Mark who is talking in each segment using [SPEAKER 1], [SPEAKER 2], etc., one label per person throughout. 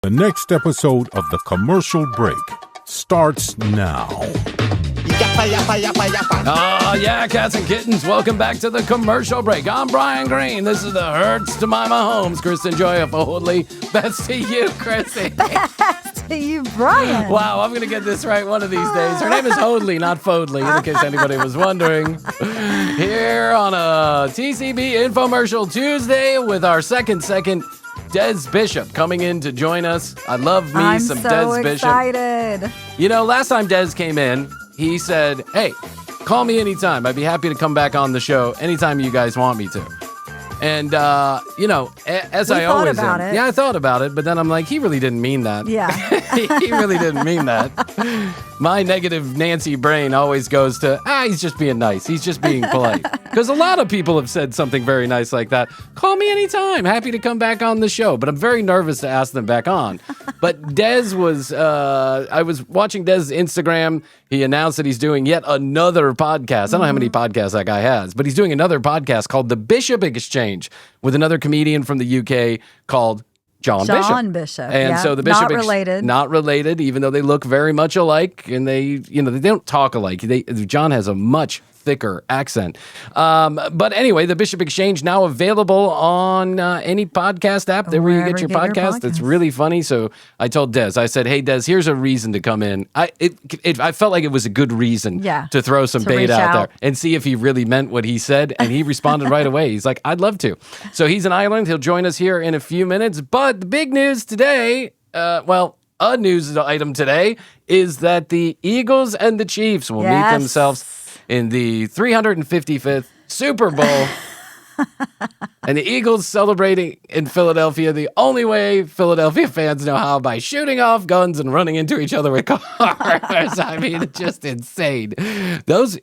[SPEAKER 1] The next episode of The Commercial Break starts now.
[SPEAKER 2] Oh, yeah, cats and kittens. Welcome back to The Commercial Break. I'm Bryan Green. This is the Hurts to My Mahomes. Kristen Joy of Hoadley. Best to you, Krissy.
[SPEAKER 3] Best to you, Bryan.
[SPEAKER 2] Wow, I'm going to get this right one of these days. Her name is Hoadley, not Foadley, in case anybody was wondering. Here on a TCB Infomercial Tuesday with our second Des Bishop coming in to join us. I love me some Des Bishop.
[SPEAKER 3] I'm so excited.
[SPEAKER 2] You know, last time Des came in, he said, hey, call me anytime. I'd be happy to come back on the show anytime you guys want me to. And, you know, as I always am. Yeah, I thought about it, but then I'm like, he really didn't mean that.
[SPEAKER 3] Yeah.
[SPEAKER 2] He really didn't mean that. My negative Nancy brain always goes to, he's just being nice. He's just being polite. Because a lot of people have said something very nice like that. Call me anytime. Happy to come back on the show. But I'm very nervous to ask them back on. But Des was, I was watching Des' Instagram. He announced that he's doing yet another podcast. I don't know how many podcasts that guy has, but he's doing another podcast called The Bishop Exchange with another comedian from the UK called John Bishop. And so the Bishop not related, even though they look very much alike, and they don't talk alike. John has a much thicker accent. But anyway, the Bishop Exchange now available on any podcast app where you get your podcast. It's really funny. So I told Des, I said, hey, Des, here's a reason to come in. I felt like it was a good reason to throw some bait out there and see if he really meant what he said. And he responded right away. He's like, I'd love to. So he's in Ireland. He'll join us here in a few minutes. But the big news today, a news item today is that the Eagles and the Chiefs will meet themselves in the 355th Super Bowl. And the Eagles celebrating in Philadelphia the only way Philadelphia fans know how, by shooting off guns and running into each other with cars. I mean, it's just insane. Those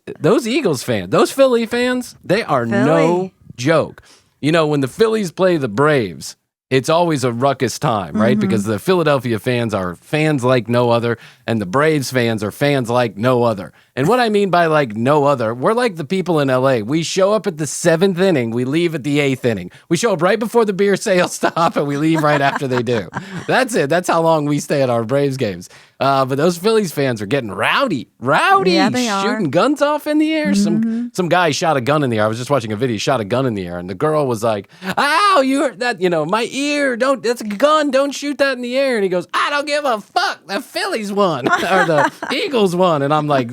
[SPEAKER 2] Eagles fans, those Philly fans, they are no joke. You know, when the Phillies play the Braves, it's always a ruckus time, right? Mm-hmm. Because the Philadelphia fans are fans like no other, and the Braves fans are fans like no other. And what I mean by like no other, we're like the people in LA. We show up at the 7th inning, we leave at the 8th inning. We show up right before the beer sales stop, and we leave right after they do. That's it. That's how long we stay at our Braves games. But those Phillies fans are getting rowdy,
[SPEAKER 3] yeah, they
[SPEAKER 2] shooting
[SPEAKER 3] are.
[SPEAKER 2] guns off in the air.
[SPEAKER 3] Mm-hmm.
[SPEAKER 2] Some guy shot a gun in the air. I was just watching a video. He shot a gun in the air, and the girl was like, "Ow, you hurt that? You know, my ear. That's a gun. Don't shoot that in the air." And he goes, "I don't give a fuck. The Phillies won, or the Eagles won." And I'm like,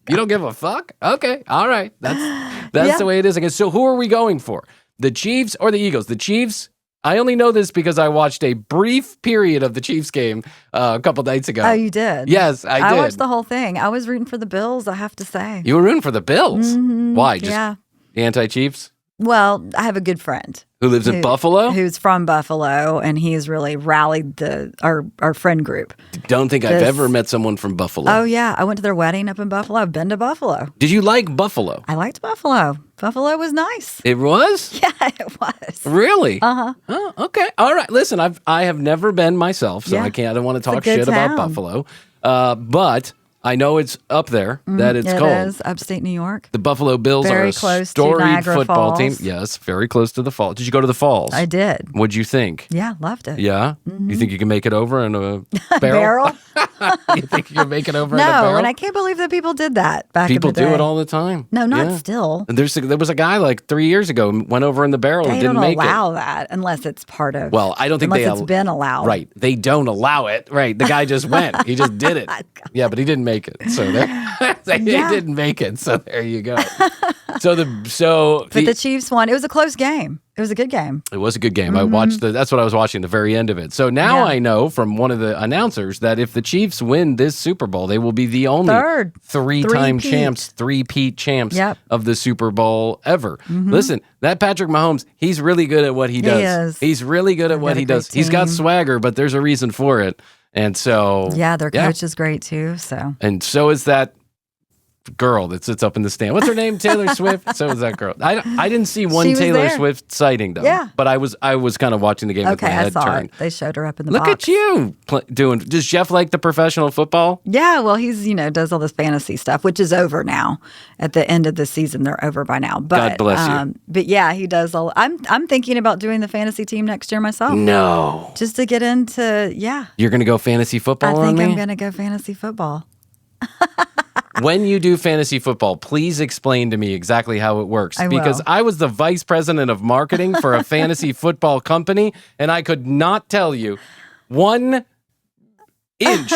[SPEAKER 2] "You don't give a fuck? Okay, all right. That's the way it is." I guess. So who are we going for? The Chiefs or the Eagles? The Chiefs. I only know this because I watched a brief period of the Chiefs game a couple nights ago.
[SPEAKER 3] Oh, you did?
[SPEAKER 2] Yes, I did.
[SPEAKER 3] I watched the whole thing. I was rooting for the Bills, I have to say.
[SPEAKER 2] You were rooting for the Bills?
[SPEAKER 3] Mm-hmm.
[SPEAKER 2] Why? Just anti-Chiefs?
[SPEAKER 3] Well, I have a good friend.
[SPEAKER 2] Who lives in Buffalo?
[SPEAKER 3] Who's from Buffalo, and he's really rallied our friend group.
[SPEAKER 2] Don't think I've ever met someone from Buffalo.
[SPEAKER 3] Oh, yeah. I went to their wedding up in Buffalo. I've been to Buffalo.
[SPEAKER 2] Did you like Buffalo?
[SPEAKER 3] I liked Buffalo. Buffalo was nice.
[SPEAKER 2] It was?
[SPEAKER 3] Yeah, it was.
[SPEAKER 2] Really?
[SPEAKER 3] Uh-huh.
[SPEAKER 2] Oh, okay. All right. Listen, I have never been myself, so I don't want to talk shit about Buffalo. But I know it's up there, that it's cold.
[SPEAKER 3] It is, upstate New York.
[SPEAKER 2] The Buffalo Bills
[SPEAKER 3] very
[SPEAKER 2] are a
[SPEAKER 3] close
[SPEAKER 2] storied
[SPEAKER 3] to Niagara
[SPEAKER 2] football
[SPEAKER 3] Falls.
[SPEAKER 2] team. Yes, very close to the falls. Did you go to the falls?
[SPEAKER 3] I did.
[SPEAKER 2] What'd you think?
[SPEAKER 3] Yeah, loved it.
[SPEAKER 2] Yeah?
[SPEAKER 3] Mm-hmm.
[SPEAKER 2] You think you can make it over in a barrel? You think you can make it over in a barrel?
[SPEAKER 3] No, and I can't believe that people did that back in the day.
[SPEAKER 2] People do it all the time.
[SPEAKER 3] No, not still.
[SPEAKER 2] And there was a guy like 3 years ago who went over in the barrel and didn't make it.
[SPEAKER 3] They don't allow that unless it's part of.
[SPEAKER 2] Well, I don't think
[SPEAKER 3] unless it's been allowed.
[SPEAKER 2] Right. They don't allow it. Right. The guy just went. He just did it. Yeah, but he didn't make it. So he didn't make it. So there you go. But the Chiefs won.
[SPEAKER 3] It was a close game. It was a good game.
[SPEAKER 2] It was a good game. I watched that's what I was watching, the very end of it. So now I know from one of the announcers that if the Chiefs win this Super Bowl, they will be the only three-time champs, three-peat champs of the Super Bowl ever. Mm-hmm. Listen, that Patrick Mahomes, he's really good at what he does.
[SPEAKER 3] He is.
[SPEAKER 2] He's really good at what he does. He's got swagger, but there's a reason for it. And so
[SPEAKER 3] their coach is great too.
[SPEAKER 2] And so is that girl that sits up in the stand. What's her name? Taylor Swift. So is that girl. I didn't see one Taylor
[SPEAKER 3] there.
[SPEAKER 2] Swift sighting though.
[SPEAKER 3] Yeah.
[SPEAKER 2] But I was kind of watching the game with my
[SPEAKER 3] Okay, I
[SPEAKER 2] head
[SPEAKER 3] saw
[SPEAKER 2] turned.
[SPEAKER 3] it. They showed her up in the
[SPEAKER 2] Look
[SPEAKER 3] box.
[SPEAKER 2] at you doing. Does Jeff like the professional football?
[SPEAKER 3] Yeah, well, he's does all this fantasy stuff, which is over now. At the end of the season, they're over by now. But,
[SPEAKER 2] God bless you.
[SPEAKER 3] But yeah, he does all. I'm thinking about doing the fantasy team next year myself.
[SPEAKER 2] No.
[SPEAKER 3] Just to get into
[SPEAKER 2] You're gonna go fantasy football
[SPEAKER 3] I think
[SPEAKER 2] on me?
[SPEAKER 3] I'm gonna go fantasy football.
[SPEAKER 2] When you do fantasy football, please explain to me exactly how it works.
[SPEAKER 3] I
[SPEAKER 2] Because
[SPEAKER 3] will.
[SPEAKER 2] I was the vice president of marketing for a fantasy football company, and I could not tell you 1 inch.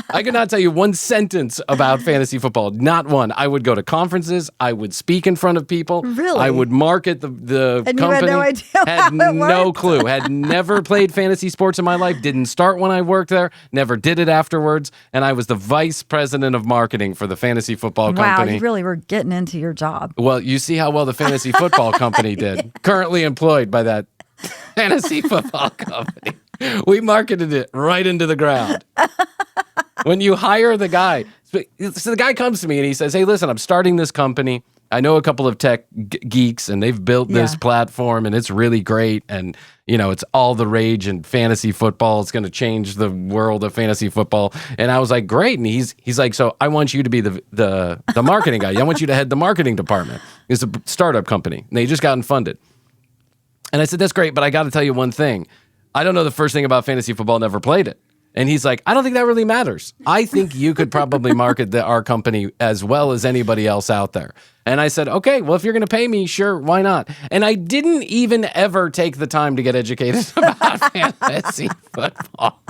[SPEAKER 2] I could not tell you 1 sentence about fantasy football. Not one. I would go to conferences. I would speak in front of people.
[SPEAKER 3] Really?
[SPEAKER 2] I would market the
[SPEAKER 3] And
[SPEAKER 2] company.
[SPEAKER 3] you had no idea
[SPEAKER 2] Had
[SPEAKER 3] how it
[SPEAKER 2] no
[SPEAKER 3] worked?
[SPEAKER 2] clue. Had never played fantasy sports in my life. Didn't start when I worked there. Never did it afterwards. And I was the vice president of marketing for the fantasy football
[SPEAKER 3] Wow,
[SPEAKER 2] company.
[SPEAKER 3] you really were getting into your job.
[SPEAKER 2] Well, you see how well the fantasy football company did. Currently employed by that fantasy football company. We marketed it right into the ground. When you hire the guy, so the guy comes to me and he says, "Hey, listen, I'm starting this company. I know a couple of tech geeks and they've built this
[SPEAKER 3] Yeah.
[SPEAKER 2] platform and it's really great. And, it's all the rage and fantasy football. It's going to change the world of fantasy football." And I was like, great. And he's like, "So I want you to be the marketing guy. I want you to head the marketing department." It's a startup company and they just gotten funded. And I said, "That's great, but I got to tell you one thing. I don't know the first thing about fantasy football, never played it." And he's like, "I don't think that really matters. I think you could probably market our company as well as anybody else out there." And I said, "Okay, well, if you're going to pay me, sure, why not?" And I didn't even ever take the time to get educated about fantasy football.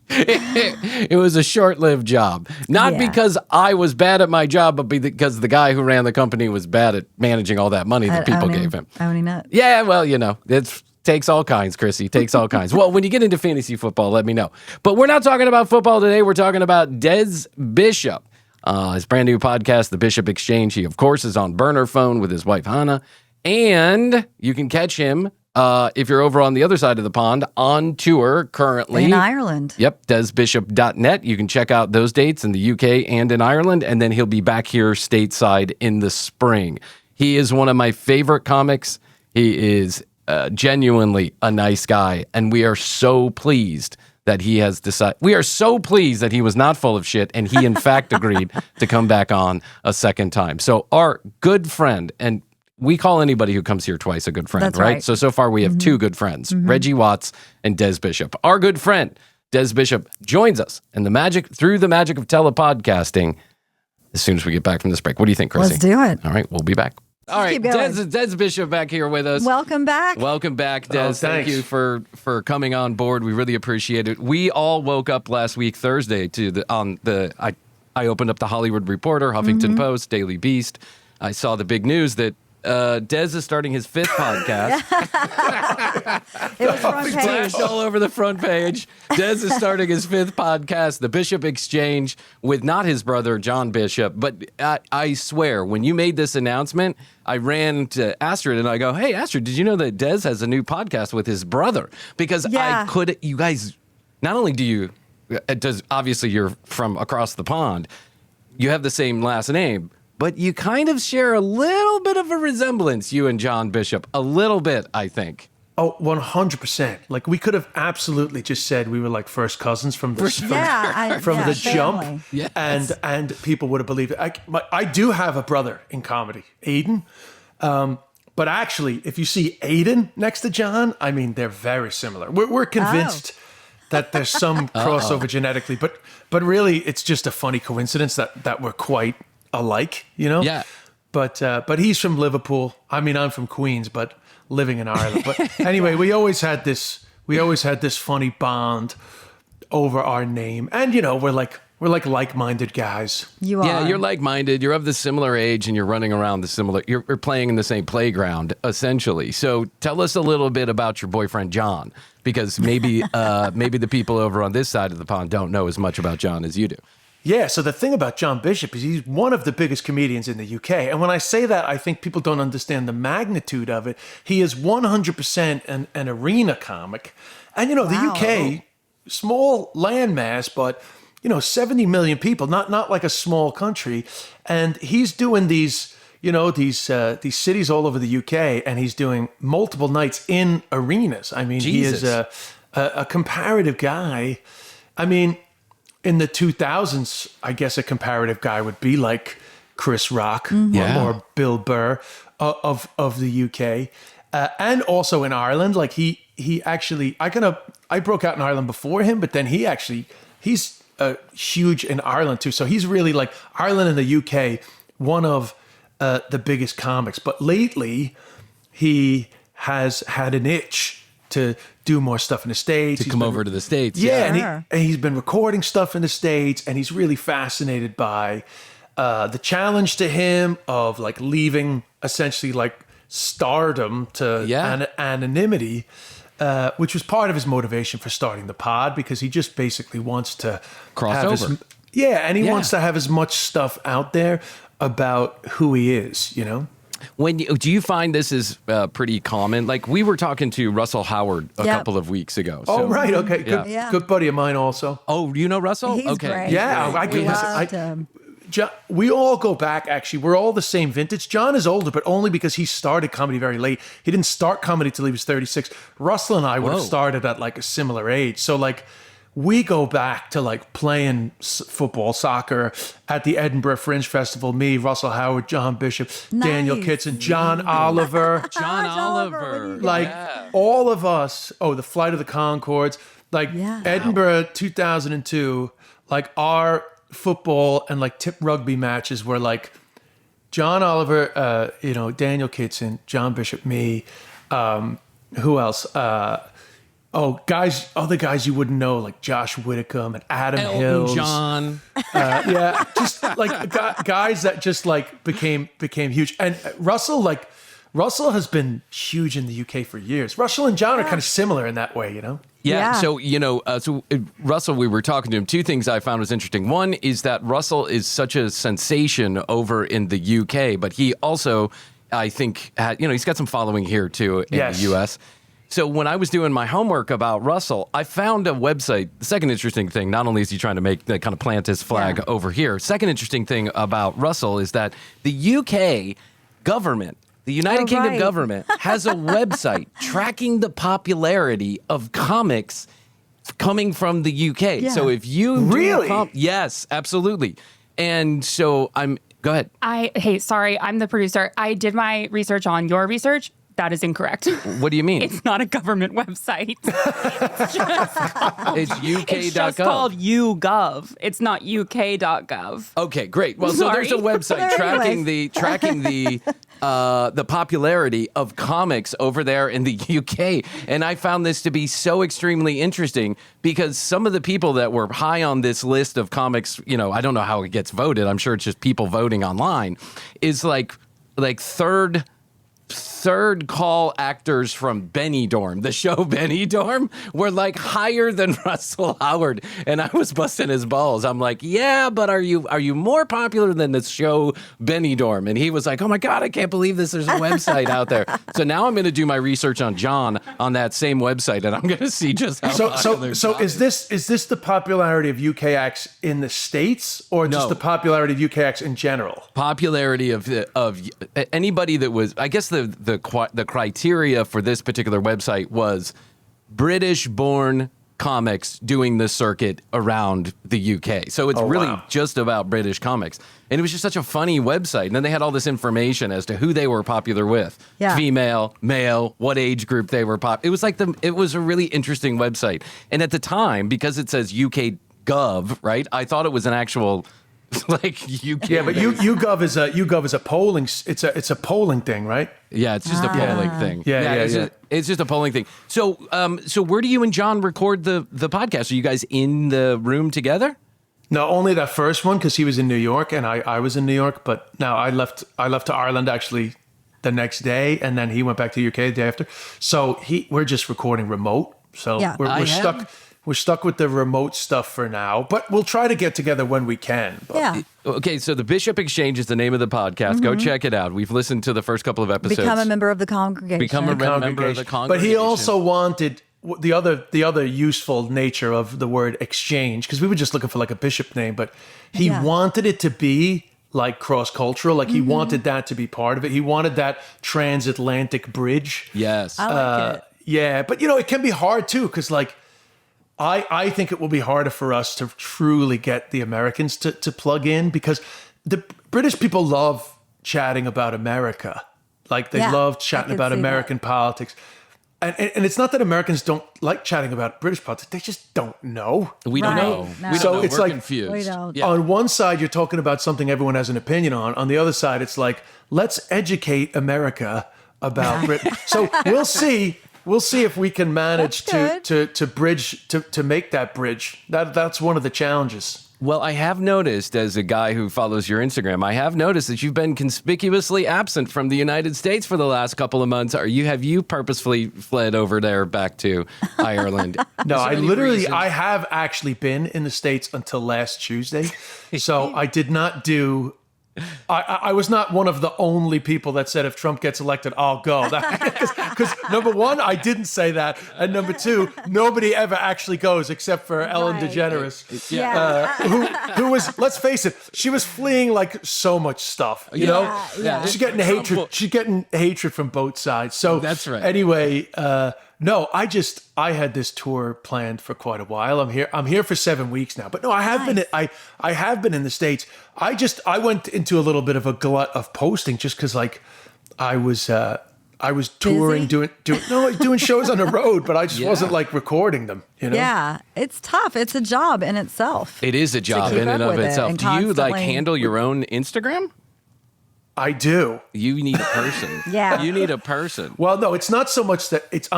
[SPEAKER 2] It was a short-lived job. Not
[SPEAKER 3] Yeah.
[SPEAKER 2] because I was bad at my job, but because the guy who ran the company was bad at managing all that money that people gave him.
[SPEAKER 3] Owning it.
[SPEAKER 2] Yeah, well, it takes all kinds, Krissy. Takes all kinds. Well, when you get into fantasy football, let me know. But we're not talking about football today. We're talking about Des Bishop. His brand new podcast, The Bishop Exchange. He, of course, is on burner phone with his wife, Hannah. And you can catch him, if you're over on the other side of the pond, on tour currently.
[SPEAKER 3] In Ireland.
[SPEAKER 2] Yep, desbishop.net. You can check out those dates in the UK and in Ireland. And then he'll be back here stateside in the spring. He is one of my favorite comics. He is genuinely a nice guy, and we are so pleased that he has decided. We are so pleased that he was not full of shit, and he in fact agreed to come back on a second time. So our good friend, and we call anybody who comes here twice a good friend,
[SPEAKER 3] That's
[SPEAKER 2] right?
[SPEAKER 3] right.
[SPEAKER 2] So far we have two good friends, Reggie Watts and Des Bishop. Our good friend Des Bishop joins us through the magic of telepodcasting as soon as we get back from this break. What do you think, Krissy?
[SPEAKER 3] Let's do it.
[SPEAKER 2] All right, we'll be back. All right,
[SPEAKER 3] keep going.
[SPEAKER 2] Des Bishop back here with us.
[SPEAKER 3] Welcome back.
[SPEAKER 2] Welcome back, Des. Thank
[SPEAKER 4] thanks.
[SPEAKER 2] you for coming on board. We really appreciate it. We all woke up last week, Thursday, I opened up the Hollywood Reporter, Huffington Post, Daily Beast. I saw the big news that Des is starting his 5th podcast.
[SPEAKER 3] It was front page.
[SPEAKER 2] Flashed all over the front page. Des is starting his 5th podcast, The Bishop Exchange, with not his brother, John Bishop. But I swear, when you made this announcement, I ran to Astrid and I go, "Hey, Astrid, did you know that Des has a new podcast with his brother?" Because
[SPEAKER 3] Yeah.
[SPEAKER 2] you guys, not only obviously you're from across the pond, you have the same last name, but you kind of share a little bit of a resemblance, you and John Bishop. A little bit, I think.
[SPEAKER 4] Oh, 100%. Like, we could have absolutely just said we were like first cousins from the
[SPEAKER 3] Yeah,
[SPEAKER 4] jump,
[SPEAKER 3] family.
[SPEAKER 2] Yes.
[SPEAKER 4] and people would have believed it. I do have a brother in comedy, Aiden. But actually, if you see Aiden next to John, I mean, they're very similar. We're convinced that there's some crossover genetically, but really, it's just a funny coincidence that we're quite alike,
[SPEAKER 2] Yeah.
[SPEAKER 4] But he's from Liverpool. I mean, I'm from Queens, but living in Ireland. But anyway, we always had this funny bond over our name, and we're like-minded guys.
[SPEAKER 3] You are.
[SPEAKER 2] Yeah, you're like-minded. You're of the similar age, and you're running around you're playing in the same playground, essentially. So tell us a little bit about your boyfriend, John, because maybe the people over on this side of the pond don't know as much about John as you do.
[SPEAKER 4] Yeah, so the thing about John Bishop is he's one of the biggest comedians in the UK. And when I say that, I think people don't understand the magnitude of it. He is 100% an arena comic. And, the
[SPEAKER 3] Wow.
[SPEAKER 4] UK, small landmass, but, 70 million people, not like a small country. And he's doing these cities all over the UK, and he's doing multiple nights in arenas. I mean,
[SPEAKER 2] Jesus.
[SPEAKER 4] He is a comparative guy. I mean, in the 2000s, I guess a comparative guy would be like Chris Rock or Bill Burr of the UK. And also in Ireland, like he actually, I broke out in Ireland before him, but then he's huge in Ireland too. So he's really like Ireland and the UK, one of the biggest comics. But lately, he has had an itch to do more stuff in the States.
[SPEAKER 2] To come over to the States.
[SPEAKER 4] Yeah, and he's been recording stuff in the States, and he's really fascinated by the challenge to him of like leaving essentially like stardom to anonymity, which was part of his motivation for starting the pod, because he just basically wants to
[SPEAKER 2] cross over.
[SPEAKER 4] And he wants to have as much stuff out there about who he is,
[SPEAKER 2] Do you find this is pretty common? Like we were talking to Russell Howard a couple of weeks ago.
[SPEAKER 4] So, right. Okay. Good buddy of mine also.
[SPEAKER 2] Oh, you know Russell?
[SPEAKER 3] He's
[SPEAKER 2] okay.
[SPEAKER 3] great.
[SPEAKER 4] Yeah. We all go back, actually. We're all the same vintage. John is older, but only because he started comedy very late. He didn't start comedy till he was 36. Russell and I would have started at like a similar age. So like we go back to like playing football, soccer at the Edinburgh Fringe Festival. Me, Russell Howard, John Bishop, Daniel Kitson, John Oliver.
[SPEAKER 2] John Oliver.
[SPEAKER 4] Like all of us. Oh, the Flight of the Conchords. Like Edinburgh 2002, like our football and like tip rugby matches were like John Oliver, Daniel Kitson, John Bishop, me, who else? Other guys you wouldn't know, like Josh Whitcomb and Adam Hills.
[SPEAKER 2] John.
[SPEAKER 4] Just like guys that just like became huge. And Russell has been huge in the UK for years. Russell and John are kind of similar in that way,
[SPEAKER 2] Yeah. So, Russell, we were talking to him. Two things I found was interesting. One is that Russell is such a sensation over in the UK, but he also, I think, he's got some following here too in the US. So when I was doing my homework about Russell, I found a website. The second interesting thing, not only is he trying to kind of plant his flag over here, second interesting thing about Russell is that the UK government, the United Kingdom government, has a website tracking the popularity of comics coming from the UK. Yeah. So if you
[SPEAKER 4] really,
[SPEAKER 2] yes, absolutely. And so go ahead.
[SPEAKER 5] Sorry, I'm the producer. I did my research on your research. That is incorrect.
[SPEAKER 2] What do you mean?
[SPEAKER 5] It's not a government website.
[SPEAKER 2] It's UK.gov.
[SPEAKER 5] It's just called YouGov. It's not UK.gov.
[SPEAKER 2] Okay, great. Well, so there's a website tracking the popularity of comics over there in the UK. And I found this to be so extremely interesting because some of the people that were high on this list of comics, I don't know how it gets voted. I'm sure it's just people voting online, is like third call actors from Benidorm, the show Benidorm, were like higher than Russell Howard. And I was busting his balls. I'm like, yeah, but are you more popular than the show Benidorm? And he was like, oh my God, I can't believe this. There's a website out there. So now I'm going to do my research on John on that same website, and I'm going to see just how popular.
[SPEAKER 4] So is this the popularity of UK acts in the States, or just the popularity of UK acts in general?
[SPEAKER 2] Popularity of anybody that was, I guess the criteria for this particular website was British-born comics doing the circuit around the UK. So it's really just about British comics. And it was just such a funny website. And then they had all this information as to who they were popular with. Yeah. Female, male, what age group they were It was like it was a really interesting website. And at the time, because it says UK Gov, right? I thought it was an actual like UK.
[SPEAKER 4] Yeah, but YouGov is a polling. It's a polling thing, right?
[SPEAKER 2] Yeah, it's just a polling thing.
[SPEAKER 4] Yeah.
[SPEAKER 2] It's just a polling thing. So where do you and John record the podcast? Are you guys in the room together?
[SPEAKER 4] No, only that first one because he was in New York and I was in New York. But no, I left to Ireland actually the next day, and then he went back to the UK the day after. So we're just recording remote. So we're stuck. We're stuck with the remote stuff for now, but we'll try to get together when we can. But.
[SPEAKER 3] Yeah.
[SPEAKER 2] Okay, so the Bishop Exchange is the name of the podcast. Mm-hmm. Go check it out. We've listened to the first couple of episodes.
[SPEAKER 3] Become a member of the congregation.
[SPEAKER 2] Become a member of the congregation.
[SPEAKER 4] But he also wanted the other useful nature of the word exchange, because we were just looking for like a bishop name, but he wanted it to be like cross-cultural, like he wanted that to be part of it. He wanted that transatlantic bridge.
[SPEAKER 2] Yes.
[SPEAKER 3] I like it.
[SPEAKER 4] Yeah, but it can be hard too, because like I think it will be harder for us to truly get the Americans to plug in, because the British people love chatting about America. Like they love chatting about American politics. And it's not that Americans don't like chatting about British politics. They just don't know.
[SPEAKER 2] We don't know.
[SPEAKER 3] No.
[SPEAKER 2] We
[SPEAKER 4] So
[SPEAKER 2] don't know.
[SPEAKER 4] it's
[SPEAKER 2] We're
[SPEAKER 4] like-
[SPEAKER 2] confused.
[SPEAKER 3] We don't.
[SPEAKER 2] Yeah.
[SPEAKER 4] On one side, you're talking about something everyone has an opinion on. On the other side, it's like, let's educate America about Britain. So we'll see. We'll see if we can manage to bridge, to make that bridge. That's one of the challenges.
[SPEAKER 2] Well, I have noticed, as a guy who follows your Instagram, I have noticed that you've been conspicuously absent from the United States for the last couple of months. Have you purposefully fled over there back to Ireland?
[SPEAKER 4] No,
[SPEAKER 2] Is there any reason?
[SPEAKER 4] I have actually been in the States until last Tuesday. So I did not do, I was not one of the only people that said if Trump gets elected, I'll go. Because number one, I didn't say that. And number two, nobody ever actually goes except for Ellen
[SPEAKER 3] Right.
[SPEAKER 4] DeGeneres. Who
[SPEAKER 3] Yeah.
[SPEAKER 4] was, let's face it, she was fleeing like so much stuff, you know?
[SPEAKER 3] Yeah.
[SPEAKER 4] She's getting hatred. She's getting hatred from both sides. So
[SPEAKER 2] That's right.
[SPEAKER 4] Anyway, no, I had this tour planned for quite a while. I'm here for 7 weeks now. But no, I have been I have been in the States. I went into a little bit of a glut of posting just because like I was touring,
[SPEAKER 3] Busy?
[SPEAKER 4] doing shows on the road, but I just wasn't like recording them, you know?
[SPEAKER 3] Yeah, it's tough. It's a job in itself.
[SPEAKER 2] It is a job
[SPEAKER 3] keep
[SPEAKER 2] in and
[SPEAKER 3] up
[SPEAKER 2] of
[SPEAKER 3] with it
[SPEAKER 2] itself.
[SPEAKER 3] and
[SPEAKER 2] Do you like
[SPEAKER 3] constantly-
[SPEAKER 2] handle your own Instagram?
[SPEAKER 4] I do.
[SPEAKER 2] You need a person.
[SPEAKER 3] Yeah.
[SPEAKER 2] You need a person.
[SPEAKER 4] Well, no, it's not so much that it's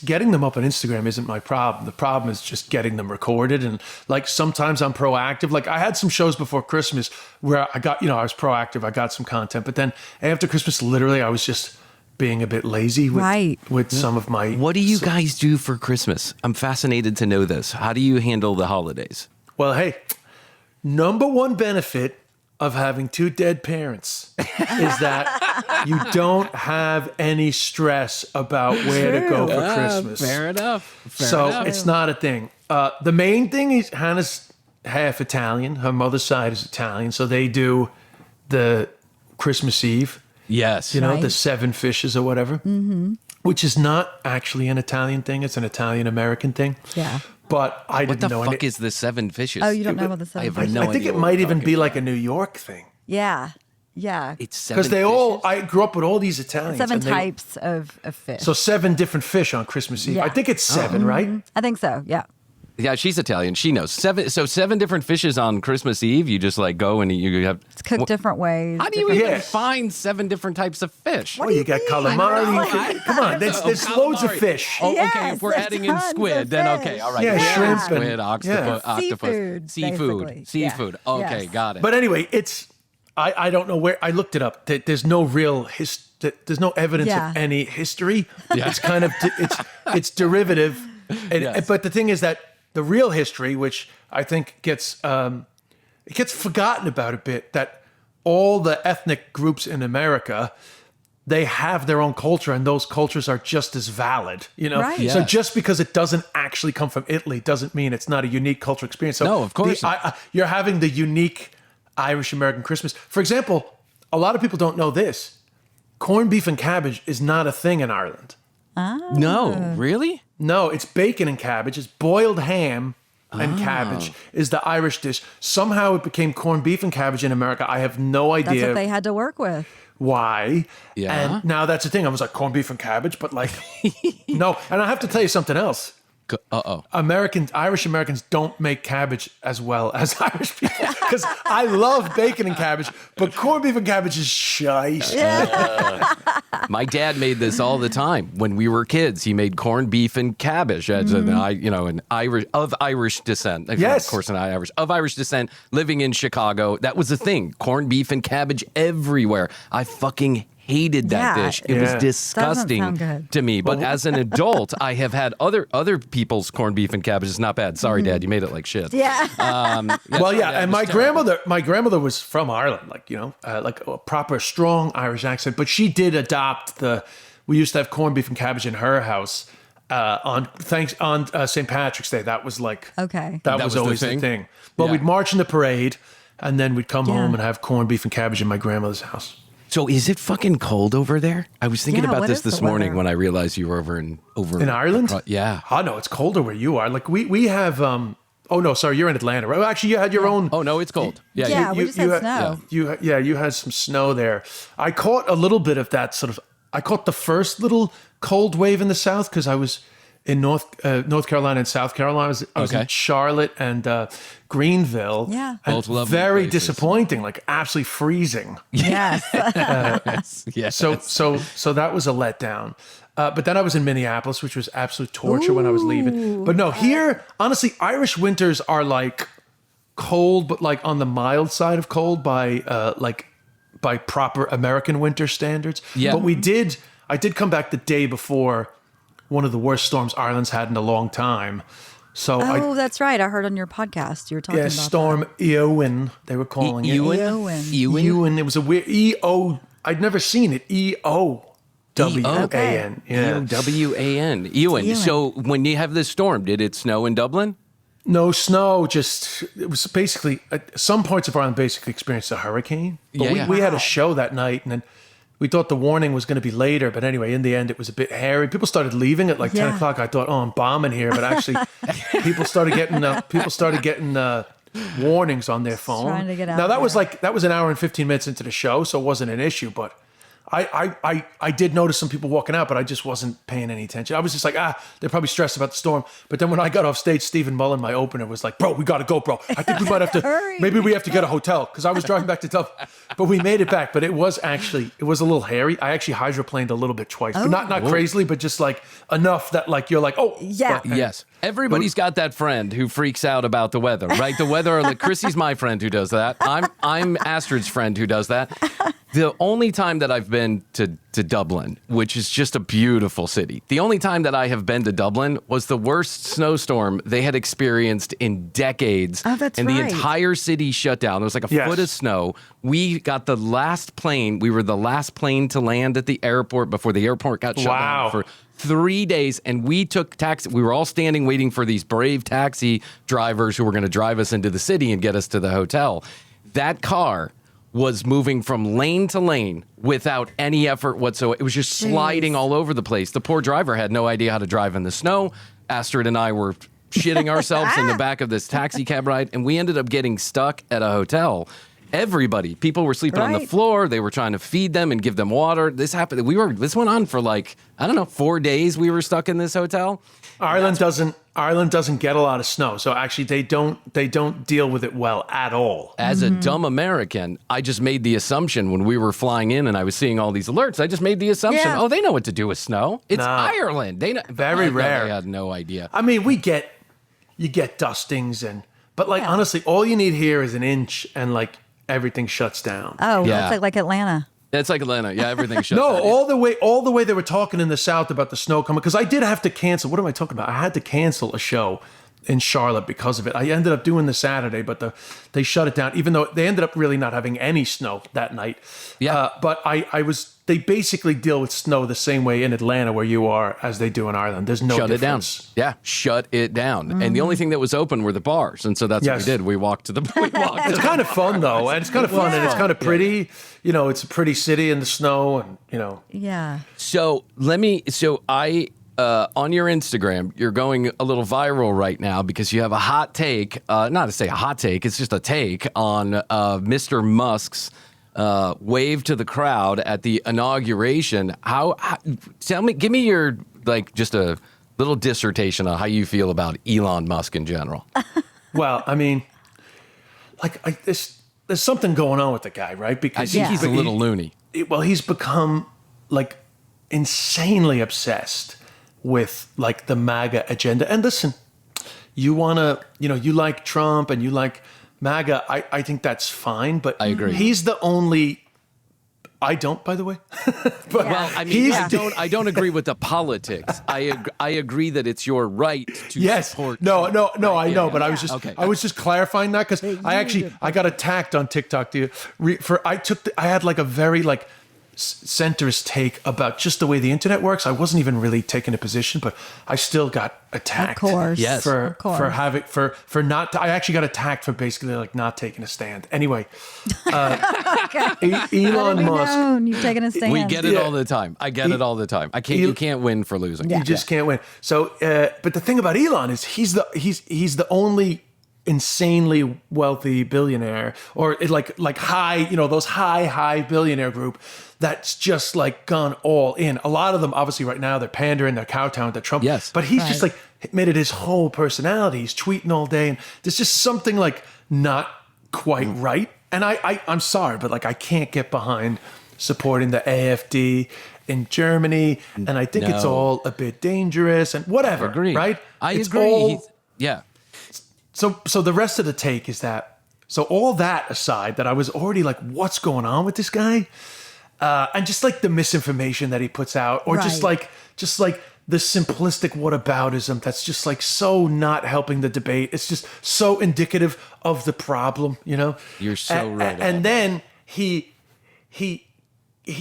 [SPEAKER 4] getting them up on Instagram isn't my problem. The problem is just getting them recorded. And like sometimes I'm proactive. Like I had some shows before Christmas where I was proactive. I got some content. But then after Christmas, literally, I was just being a bit lazy with some of my.
[SPEAKER 2] What do you guys do for Christmas? I'm fascinated to know this. How do you handle the holidays?
[SPEAKER 4] Well, hey, number one benefit of having two dead parents is that you don't have any stress about where to go for Christmas.
[SPEAKER 2] Fair enough.
[SPEAKER 4] So it's not a thing. The main thing is Hannah's half Italian. Her mother's side is Italian. So they do the Christmas Eve,
[SPEAKER 2] Yes.
[SPEAKER 4] the 7 fishes or whatever, which is not actually an Italian thing. It's an Italian-American thing.
[SPEAKER 3] Yeah.
[SPEAKER 4] But I
[SPEAKER 2] What
[SPEAKER 4] didn't
[SPEAKER 2] the
[SPEAKER 4] know
[SPEAKER 2] fuck
[SPEAKER 4] any.
[SPEAKER 2] is the 7 fishes?
[SPEAKER 3] Oh, you don't know what the
[SPEAKER 2] I have
[SPEAKER 3] seven?
[SPEAKER 2] no
[SPEAKER 4] I think
[SPEAKER 2] idea
[SPEAKER 4] it
[SPEAKER 2] what
[SPEAKER 4] might
[SPEAKER 2] we're
[SPEAKER 4] even
[SPEAKER 2] talking
[SPEAKER 4] be
[SPEAKER 2] about.
[SPEAKER 4] like a New York thing.
[SPEAKER 3] Yeah. Yeah.
[SPEAKER 2] It's 7
[SPEAKER 4] Because
[SPEAKER 2] fishes?
[SPEAKER 4] I grew up with all these Italians.
[SPEAKER 3] 7
[SPEAKER 4] and they-
[SPEAKER 3] types of fish.
[SPEAKER 4] So 7 different fish on Christmas Eve.
[SPEAKER 3] Yeah.
[SPEAKER 4] I think it's 7, right?
[SPEAKER 3] I think so. Yeah.
[SPEAKER 2] Yeah, she's Italian. She knows. 7 different fishes on Christmas Eve. You just like go and you have.
[SPEAKER 3] It's cooked different ways.
[SPEAKER 2] How do you
[SPEAKER 3] different-
[SPEAKER 2] even
[SPEAKER 4] Yeah.
[SPEAKER 2] find 7 different types of fish?
[SPEAKER 4] Well, you got calamari. Come on, there's loads of
[SPEAKER 2] calamari.
[SPEAKER 4] fish.
[SPEAKER 2] Oh, okay.
[SPEAKER 3] Yes,
[SPEAKER 2] If we're
[SPEAKER 3] there's
[SPEAKER 2] adding in
[SPEAKER 3] tons
[SPEAKER 2] squid,
[SPEAKER 3] of
[SPEAKER 2] then
[SPEAKER 3] fish.
[SPEAKER 2] okay, all right.
[SPEAKER 4] Yeah,
[SPEAKER 2] Yeah,
[SPEAKER 4] shrimp and-
[SPEAKER 2] squid, octopus,
[SPEAKER 3] Seafood, basically.
[SPEAKER 2] seafood.
[SPEAKER 3] Yeah.
[SPEAKER 2] Okay,
[SPEAKER 3] Yes.
[SPEAKER 2] got it.
[SPEAKER 4] But anyway, I don't know where. I looked it up. There's no real there's no evidence
[SPEAKER 3] Yeah.
[SPEAKER 4] of any history.
[SPEAKER 2] Yeah.
[SPEAKER 4] It's kind of it's derivative. And,
[SPEAKER 2] Yes.
[SPEAKER 4] But the thing is that the real history, which I think gets forgotten about a bit, that all the ethnic groups in America, they have their own culture, and those cultures are just as valid.
[SPEAKER 3] Right.
[SPEAKER 4] So
[SPEAKER 2] Yes.
[SPEAKER 4] just because it doesn't actually come from Italy doesn't mean it's not a unique cultural experience. So
[SPEAKER 2] No, of course not.
[SPEAKER 4] you're having the unique Irish American Christmas. For example, a lot of people don't know this. Corned beef and cabbage is not a thing in Ireland.
[SPEAKER 2] No, really?
[SPEAKER 4] No, it's bacon and cabbage. It's boiled ham and cabbage is the Irish dish. Somehow it became corned beef and cabbage in America. I have no
[SPEAKER 3] That's
[SPEAKER 4] idea
[SPEAKER 3] what they had to work with.
[SPEAKER 4] why.
[SPEAKER 2] Yeah.
[SPEAKER 4] And now that's the thing. I was like, corned beef and cabbage, but like, no. And I have to tell you something else. Irish Americans don't make cabbage as well as Irish people, because I love bacon and cabbage, but corned beef and cabbage is shite.
[SPEAKER 2] My dad made this all the time when we were kids. He made corned beef and cabbage. As an Irish descent.
[SPEAKER 4] Yes.
[SPEAKER 2] Of course, not Irish. Of Irish descent, living in Chicago. That was the thing. Corned beef and cabbage everywhere. I fucking hated that
[SPEAKER 3] Yeah.
[SPEAKER 2] dish. It was
[SPEAKER 4] Yeah.
[SPEAKER 2] disgusting
[SPEAKER 3] Doesn't sound good.
[SPEAKER 2] to me. But as an adult, I have had other people's corned beef and cabbage. It's not bad. Sorry, Dad, you made it like shit.
[SPEAKER 3] Yeah.
[SPEAKER 4] Well, yeah, and my grandmother was from Ireland, like a proper strong Irish accent, but she did adopt we used to have corned beef and cabbage in her house, on St. Patrick's Day. That was like
[SPEAKER 3] Okay.
[SPEAKER 4] That
[SPEAKER 2] That
[SPEAKER 4] was
[SPEAKER 2] was the
[SPEAKER 4] always the
[SPEAKER 2] thing?
[SPEAKER 4] thing. But
[SPEAKER 2] Yeah.
[SPEAKER 4] we'd march in the parade, and then we'd come home and have corned beef and cabbage in my grandmother's house.
[SPEAKER 2] So is it fucking cold over there? I was thinking
[SPEAKER 3] Yeah,
[SPEAKER 2] about
[SPEAKER 3] what
[SPEAKER 2] this
[SPEAKER 3] is the
[SPEAKER 2] this morning
[SPEAKER 3] weather?
[SPEAKER 2] when I realized you were over in
[SPEAKER 4] Ireland?
[SPEAKER 2] Yeah.
[SPEAKER 4] Oh no, it's colder where you are. Like we have. Oh no, sorry, you're in Atlanta. Right? Well, actually, you had your own.
[SPEAKER 2] Oh no, it's cold. Yeah.
[SPEAKER 3] Yeah,
[SPEAKER 2] you-
[SPEAKER 3] we just had snow.
[SPEAKER 4] You had some snow there. I caught a little bit of that sort of. I caught the first little cold wave in the South because I was in North Carolina and South Carolina. I was
[SPEAKER 2] Okay.
[SPEAKER 4] in Charlotte and Greenville.
[SPEAKER 3] Yeah.
[SPEAKER 4] and
[SPEAKER 2] Both lovely
[SPEAKER 4] very
[SPEAKER 2] places.
[SPEAKER 4] disappointing, like absolutely freezing.
[SPEAKER 3] Yes.
[SPEAKER 2] yes.
[SPEAKER 4] So that was a letdown. But then I was in Minneapolis, which was absolute torture when I was leaving. But no, here, honestly, Irish winters are like cold, but like on the mild side of cold by proper American winter standards.
[SPEAKER 2] Yeah.
[SPEAKER 4] But I did come back the day before one of the worst storms Ireland's had in a long time. So
[SPEAKER 3] That's right. I heard on your podcast you were talking about
[SPEAKER 4] Storm Eowyn, they were calling it.
[SPEAKER 3] Eowyn.
[SPEAKER 4] Eowyn. It was a weird E-O. I'd never seen it. E-O-W-A-N. Yeah.
[SPEAKER 2] E-O-W-A-N. Ewan.
[SPEAKER 3] Ewan.
[SPEAKER 2] So when you have this storm, did it snow in Dublin?
[SPEAKER 4] No snow, just it was basically some parts of Ireland basically experienced a hurricane. But
[SPEAKER 2] Yeah, yeah.
[SPEAKER 4] we had a show that night, and then we thought the warning was going to be later. But anyway, in the end, it was a bit hairy. People started leaving at like 10
[SPEAKER 3] Yeah.
[SPEAKER 4] o'clock. I thought, oh, I'm bombing here, but actually, people started getting warnings on their phone.
[SPEAKER 3] trying to get out
[SPEAKER 4] now that was
[SPEAKER 3] there.
[SPEAKER 4] that was an hour and 15 minutes into the show, so it wasn't an issue, but. I did notice some people walking out, but I just wasn't paying any attention. I was just like, they're probably stressed about the storm. But then when I got off stage, Stephen Mullen, my opener, was like, bro, we got to go, bro. I think we might have to,
[SPEAKER 3] Hurry.
[SPEAKER 4] maybe we have to get a hotel because I was driving back to Dublin. But we made it back. But it was a little hairy. I actually hydroplaned a little bit twice, but not crazily, but just like enough that like, you're like, oh.
[SPEAKER 3] Yeah.
[SPEAKER 4] But-
[SPEAKER 2] Yes. Everybody's got that friend who freaks out about the weather, right? The weather, like Krissy's my friend who does that. I'm Astrid's friend who does that. The only time that I've been to Dublin, which is just a beautiful city, the only time that I have been to Dublin was the worst snowstorm they had experienced in decades.
[SPEAKER 3] Oh, that's
[SPEAKER 2] and the
[SPEAKER 3] right.
[SPEAKER 2] entire city shut down. There was like a
[SPEAKER 4] Yes.
[SPEAKER 2] foot of snow. We got the last plane. We were the last plane to land at the airport before the airport got shut
[SPEAKER 4] Wow.
[SPEAKER 2] down for 3 days, and we took taxi. We were all standing waiting for these brave taxi drivers who were going to drive us into the city and get us to the hotel. That car was moving from lane to lane without any effort whatsoever. It was just sliding all over the place. The poor driver had no idea how to drive in the snow. Astrid and I were shitting ourselves in the back of this taxi cab ride, and we ended up getting stuck at a hotel. Everybody, people were sleeping on the
[SPEAKER 3] Right.
[SPEAKER 2] floor. They were trying to feed them and give them water. This happened. This went on for like, I don't know, 4 days we were stuck in this hotel.
[SPEAKER 4] Ireland doesn't get a lot of snow, so actually they don't deal with it well at all.
[SPEAKER 2] As a dumb American, I just made the assumption when we were flying in and I was seeing all these alerts, I just made the assumption,
[SPEAKER 3] Yeah.
[SPEAKER 2] oh, they know what to do with snow. It's
[SPEAKER 4] No.
[SPEAKER 2] Ireland. They know.
[SPEAKER 4] Very rare.
[SPEAKER 2] They had no idea.
[SPEAKER 4] I mean, you get dustings but like honestly, all you need here is an inch and like everything shuts down.
[SPEAKER 3] Oh,
[SPEAKER 2] Yeah.
[SPEAKER 3] it's like Atlanta.
[SPEAKER 2] It's like Atlanta. Yeah, everything shuts
[SPEAKER 4] No,
[SPEAKER 2] down.
[SPEAKER 4] all the way they were talking in the South about the snow coming because I did have to cancel. What am I talking about? I had to cancel a show in Charlotte because of it. I ended up doing the Saturday, but they shut it down. Even though they ended up really not having any snow that night.
[SPEAKER 2] Yeah.
[SPEAKER 4] But they basically deal with snow the same way in Atlanta where you are as they do in Ireland. There's no
[SPEAKER 2] Shut
[SPEAKER 4] difference.
[SPEAKER 2] it down. Yeah, shut it down. And the only thing that was open were the bars, and so that's what we
[SPEAKER 4] Yes.
[SPEAKER 2] did. We walked to the. We walked to
[SPEAKER 4] It's
[SPEAKER 2] the
[SPEAKER 4] kind of fun though, and it's kind of fun and it's
[SPEAKER 3] Yeah.
[SPEAKER 4] kind of pretty. You know, it's a pretty city in the snow, and you know.
[SPEAKER 3] Yeah.
[SPEAKER 2] So I on your Instagram, you're going a little viral right now because you have a hot take. Not to say a hot take, it's just a take on Mr. Musk's wave to the crowd at the inauguration. How give me your just a little dissertation on how you feel about Elon Musk in general.
[SPEAKER 4] Well, I mean, there's something going on with the guy, right?
[SPEAKER 2] I
[SPEAKER 4] Because
[SPEAKER 2] think he's a little loony.
[SPEAKER 4] He's become like insanely obsessed with like the MAGA agenda. And listen, you like Trump and you like MAGA. I think that's fine, but
[SPEAKER 2] I agree.
[SPEAKER 4] He's the only. I don't, by the way. But
[SPEAKER 2] Well, I mean,
[SPEAKER 4] he's
[SPEAKER 2] I don't agree with the politics. I agree that it's your right to
[SPEAKER 4] Yes.
[SPEAKER 2] support.
[SPEAKER 4] No,
[SPEAKER 2] Trump.
[SPEAKER 4] I
[SPEAKER 2] Yeah,
[SPEAKER 4] know,
[SPEAKER 2] yeah.
[SPEAKER 4] but
[SPEAKER 2] Okay.
[SPEAKER 4] I was just clarifying that because I got attacked on TikTok. I had like a very like centrist take about just the way the internet works. I wasn't even really taking a position, but I still got attacked.
[SPEAKER 3] Of course.
[SPEAKER 2] Yes.
[SPEAKER 4] For having for not. I actually got attacked for basically like not taking a stand. Anyway, Elon Musk.
[SPEAKER 3] You've taken a stand.
[SPEAKER 2] We get it all the time. I get it all the time. You can't win for losing.
[SPEAKER 3] Yeah.
[SPEAKER 4] You just can't win. So, but the thing about Elon is he's the only insanely wealthy billionaire, or like high, those high billionaire group that's just like gone all in. A lot of them, obviously, right now they're pandering, they're kowtowing to Trump.
[SPEAKER 2] Yes,
[SPEAKER 4] but he's just like made it his whole personality. He's tweeting all day, and there's just something like not quite right. And I'm sorry, but like I can't get behind supporting the AfD in Germany, and I think it's all a bit dangerous and whatever.
[SPEAKER 2] Agree.
[SPEAKER 4] Right?
[SPEAKER 2] I
[SPEAKER 4] It's
[SPEAKER 2] agree.
[SPEAKER 4] all-
[SPEAKER 2] Yeah.
[SPEAKER 4] So the rest of the take is that, so all that aside, that I was already like, what's going on with this guy? And just like the misinformation that he puts out, or just like the simplistic whataboutism that's just like so not helping the debate. It's just so indicative of the problem,
[SPEAKER 2] You're so right.
[SPEAKER 4] And then he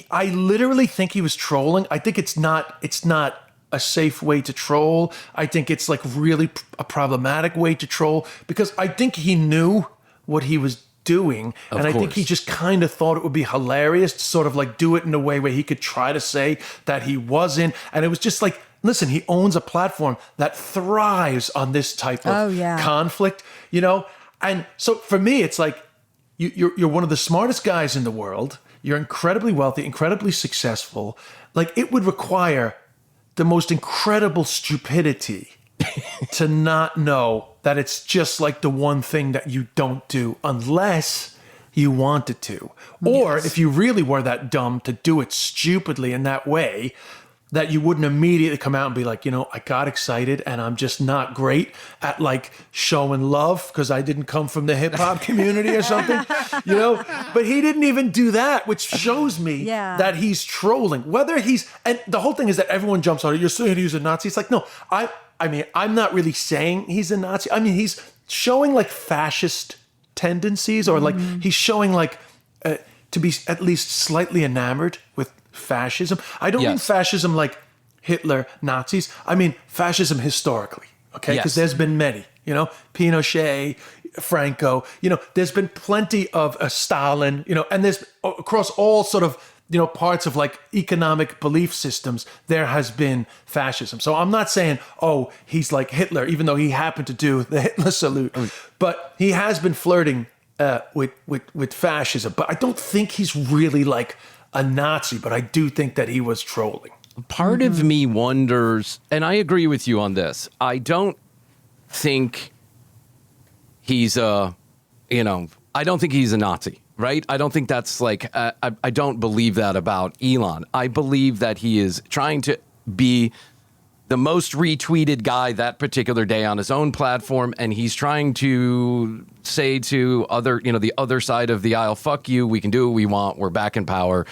[SPEAKER 4] I literally think he was trolling. I think it's not a safe way to troll. I think it's like really a problematic way to troll, because I think he knew what he was doing. And I think he just kind of thought it would be hilarious to sort of like do it in a way where he could try to say that he wasn't. And it was just like, listen, he owns a platform that thrives on this type of conflict, And so for me, it's like, you're one of the smartest guys in the world. You're incredibly wealthy, incredibly successful. Like, it would require the most incredible stupidity to not know that it's just like the one thing that you don't do unless you wanted to. Or if you really were that dumb to do it stupidly in that way, that you wouldn't immediately come out and be like, I got excited and I'm just not great at like showing love because I didn't come from the hip hop community or something, But he didn't even do that, which shows me that he's trolling. And the whole thing is that everyone jumps on it. You're saying he's a Nazi. It's like, no, I mean, I'm not really saying he's a Nazi. I mean, he's showing like fascist tendencies, or like he's showing like to be at least slightly enamored with fascism. I don't mean fascism like Hitler, Nazis. I mean fascism historically, okay? Because there's been many, Pinochet, Franco, there's been plenty of Stalin, and there's across all sort of, parts of like economic belief systems, there has been fascism. So I'm not saying, he's like Hitler, even though he happened to do the Hitler salute, but he has been flirting with fascism. But I don't think he's really like a Nazi, but I do think that he was trolling.
[SPEAKER 2] Part of me wonders, and I agree with you on this. I don't think he's I don't think he's a Nazi, right? I don't think that's like, I don't believe that about Elon. I believe that he is trying to be the most retweeted guy that particular day on his own platform, and he's trying to say to the other side of the aisle, fuck you, we can do what we want, we're back in power,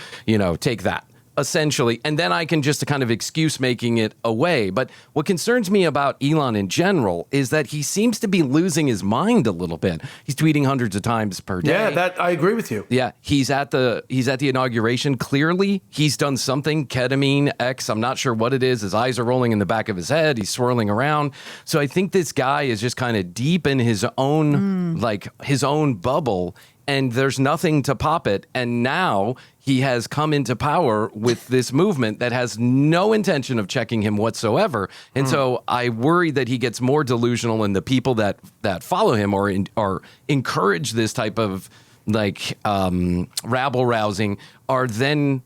[SPEAKER 2] take that. Essentially, and then I can just kind of excuse making it away. But what concerns me about Elon in general is that he seems to be losing his mind a little bit. He's tweeting hundreds of times per day.
[SPEAKER 4] Yeah, that I agree with you.
[SPEAKER 2] Yeah, he's at the inauguration. Clearly, he's done something. Ketamine X, I'm not sure what it is. His eyes are rolling in the back of his head. He's swirling around. So I think this guy is just kind of deep in his own his own bubble. And there's nothing to pop it. And now he has come into power with this movement that has no intention of checking him whatsoever. And so I worry that he gets more delusional, and the people that follow him or encourage this type of like rabble rousing are then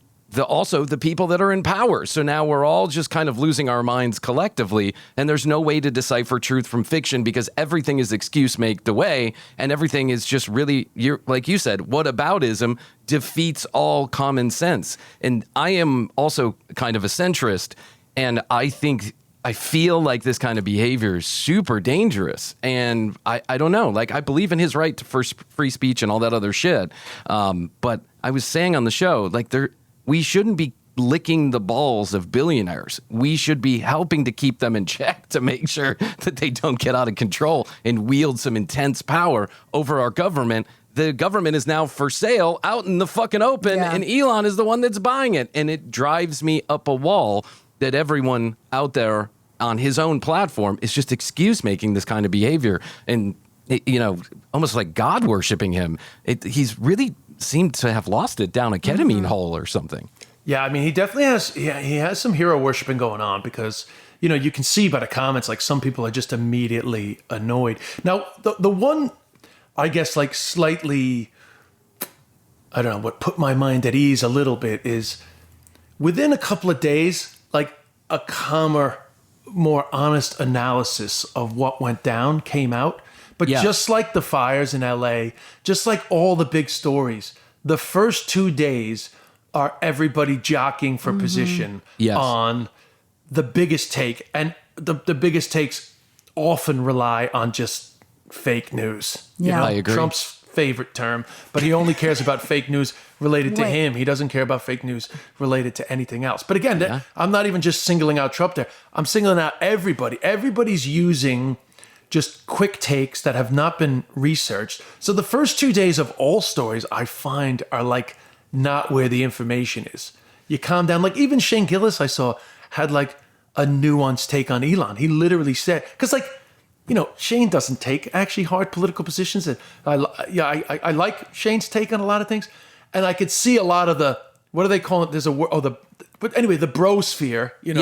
[SPEAKER 2] also the people that are in power. So now we're all just kind of losing our minds collectively, and there's no way to decipher truth from fiction because everything is excuse make away, and everything is just really, like you said, whataboutism defeats all common sense. And I am also kind of a centrist, and I feel like this kind of behavior is super dangerous. And I don't know, like I believe in his right to free speech and all that other shit. But I was saying on the show, like we shouldn't be licking the balls of billionaires. We should be helping to keep them in check to make sure that they don't get out of control and wield some intense power over our government the government is now for sale out in the fucking open, and Elon is the one that's buying it. And it drives me up a wall that everyone out there on his own platform is just excuse making this kind of behavior and, almost like God worshiping him. He's really seemed to have lost it down a ketamine hole or something.
[SPEAKER 4] Yeah, I mean, he definitely has. Yeah, he has some hero worshiping going on because you can see by the comments, like some people are just immediately annoyed. Now, the one, I guess, like slightly, I don't know, what put my mind at ease a little bit is within a couple of days, like a calmer, more honest analysis of what went down came out. But just like the fires in LA, just like all the big stories, the first 2 days are everybody jockeying for position on the biggest take. And the biggest takes often rely on just fake news.
[SPEAKER 2] I agree.
[SPEAKER 4] Trump's favorite term, but he only cares about fake news related to him. He doesn't care about fake news related to anything else. But again, I'm not even just singling out Trump there. I'm singling out everybody. Everybody's using just quick takes that have not been researched. So the first 2 days of all stories I find are like not where the information is. You calm down. Like even Shane Gillis I saw had like a nuanced take on Elon. He literally said, because like, Shane doesn't take actually hard political positions. And I like Shane's take on a lot of things. And I could see a lot of the, what do they call it? There's but anyway, the brosphere,
[SPEAKER 2] the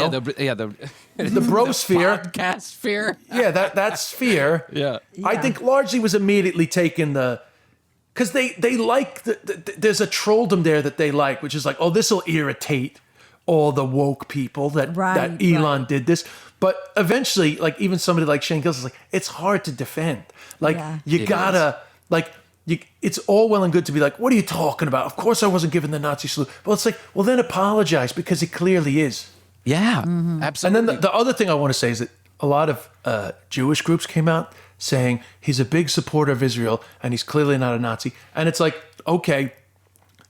[SPEAKER 4] the brosphere,
[SPEAKER 2] podcast sphere.
[SPEAKER 4] Yeah, that sphere.
[SPEAKER 2] Yeah.
[SPEAKER 4] I think largely was immediately taken because they like there's a trolldom there that they like, which is like, oh, this will irritate all the woke people that Elon did this. But eventually, like even somebody like Shane Gillis is like, it's hard to defend. Like you gotta it's all well and good to be like, what are you talking about? Of course I wasn't given the Nazi salute. Well, it's like, well, then apologize because he clearly is.
[SPEAKER 2] Yeah, absolutely.
[SPEAKER 4] And then the other thing I want to say is that a lot of Jewish groups came out saying he's a big supporter of Israel and he's clearly not a Nazi. And it's like, okay,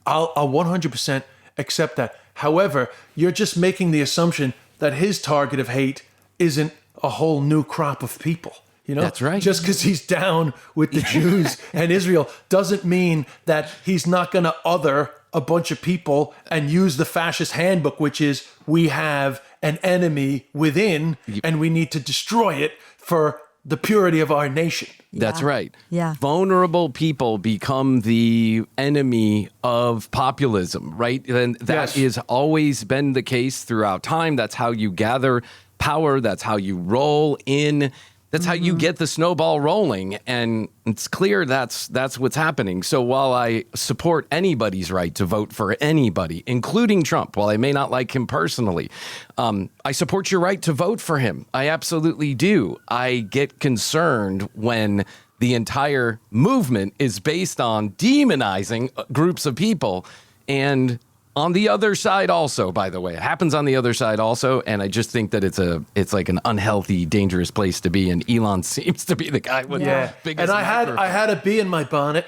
[SPEAKER 4] I'll 100% accept that. However, you're just making the assumption that his target of hate isn't a whole new crop of people.
[SPEAKER 2] That's right.
[SPEAKER 4] Just because he's down with the Jews and Israel doesn't mean that he's not going to other a bunch of people and use the fascist handbook, which is we have an enemy within and we need to destroy it for the purity of our nation.
[SPEAKER 2] That's right.
[SPEAKER 3] Yeah.
[SPEAKER 2] Vulnerable people become the enemy of populism, right? And that has always been the case throughout time. That's how you gather power. That's how you roll in. That's how you get the snowball rolling, and it's clear that's what's happening. So while I support anybody's right to vote for anybody, including Trump, while I may not like him personally, I support your right to vote for him. I absolutely do. I get concerned when the entire movement is based on demonizing groups of people, and on the other side also, by the way. It happens on the other side also, and I just think that it's like an unhealthy, dangerous place to be, and Elon seems to be the guy with the biggest
[SPEAKER 4] And I had a bee in my bonnet,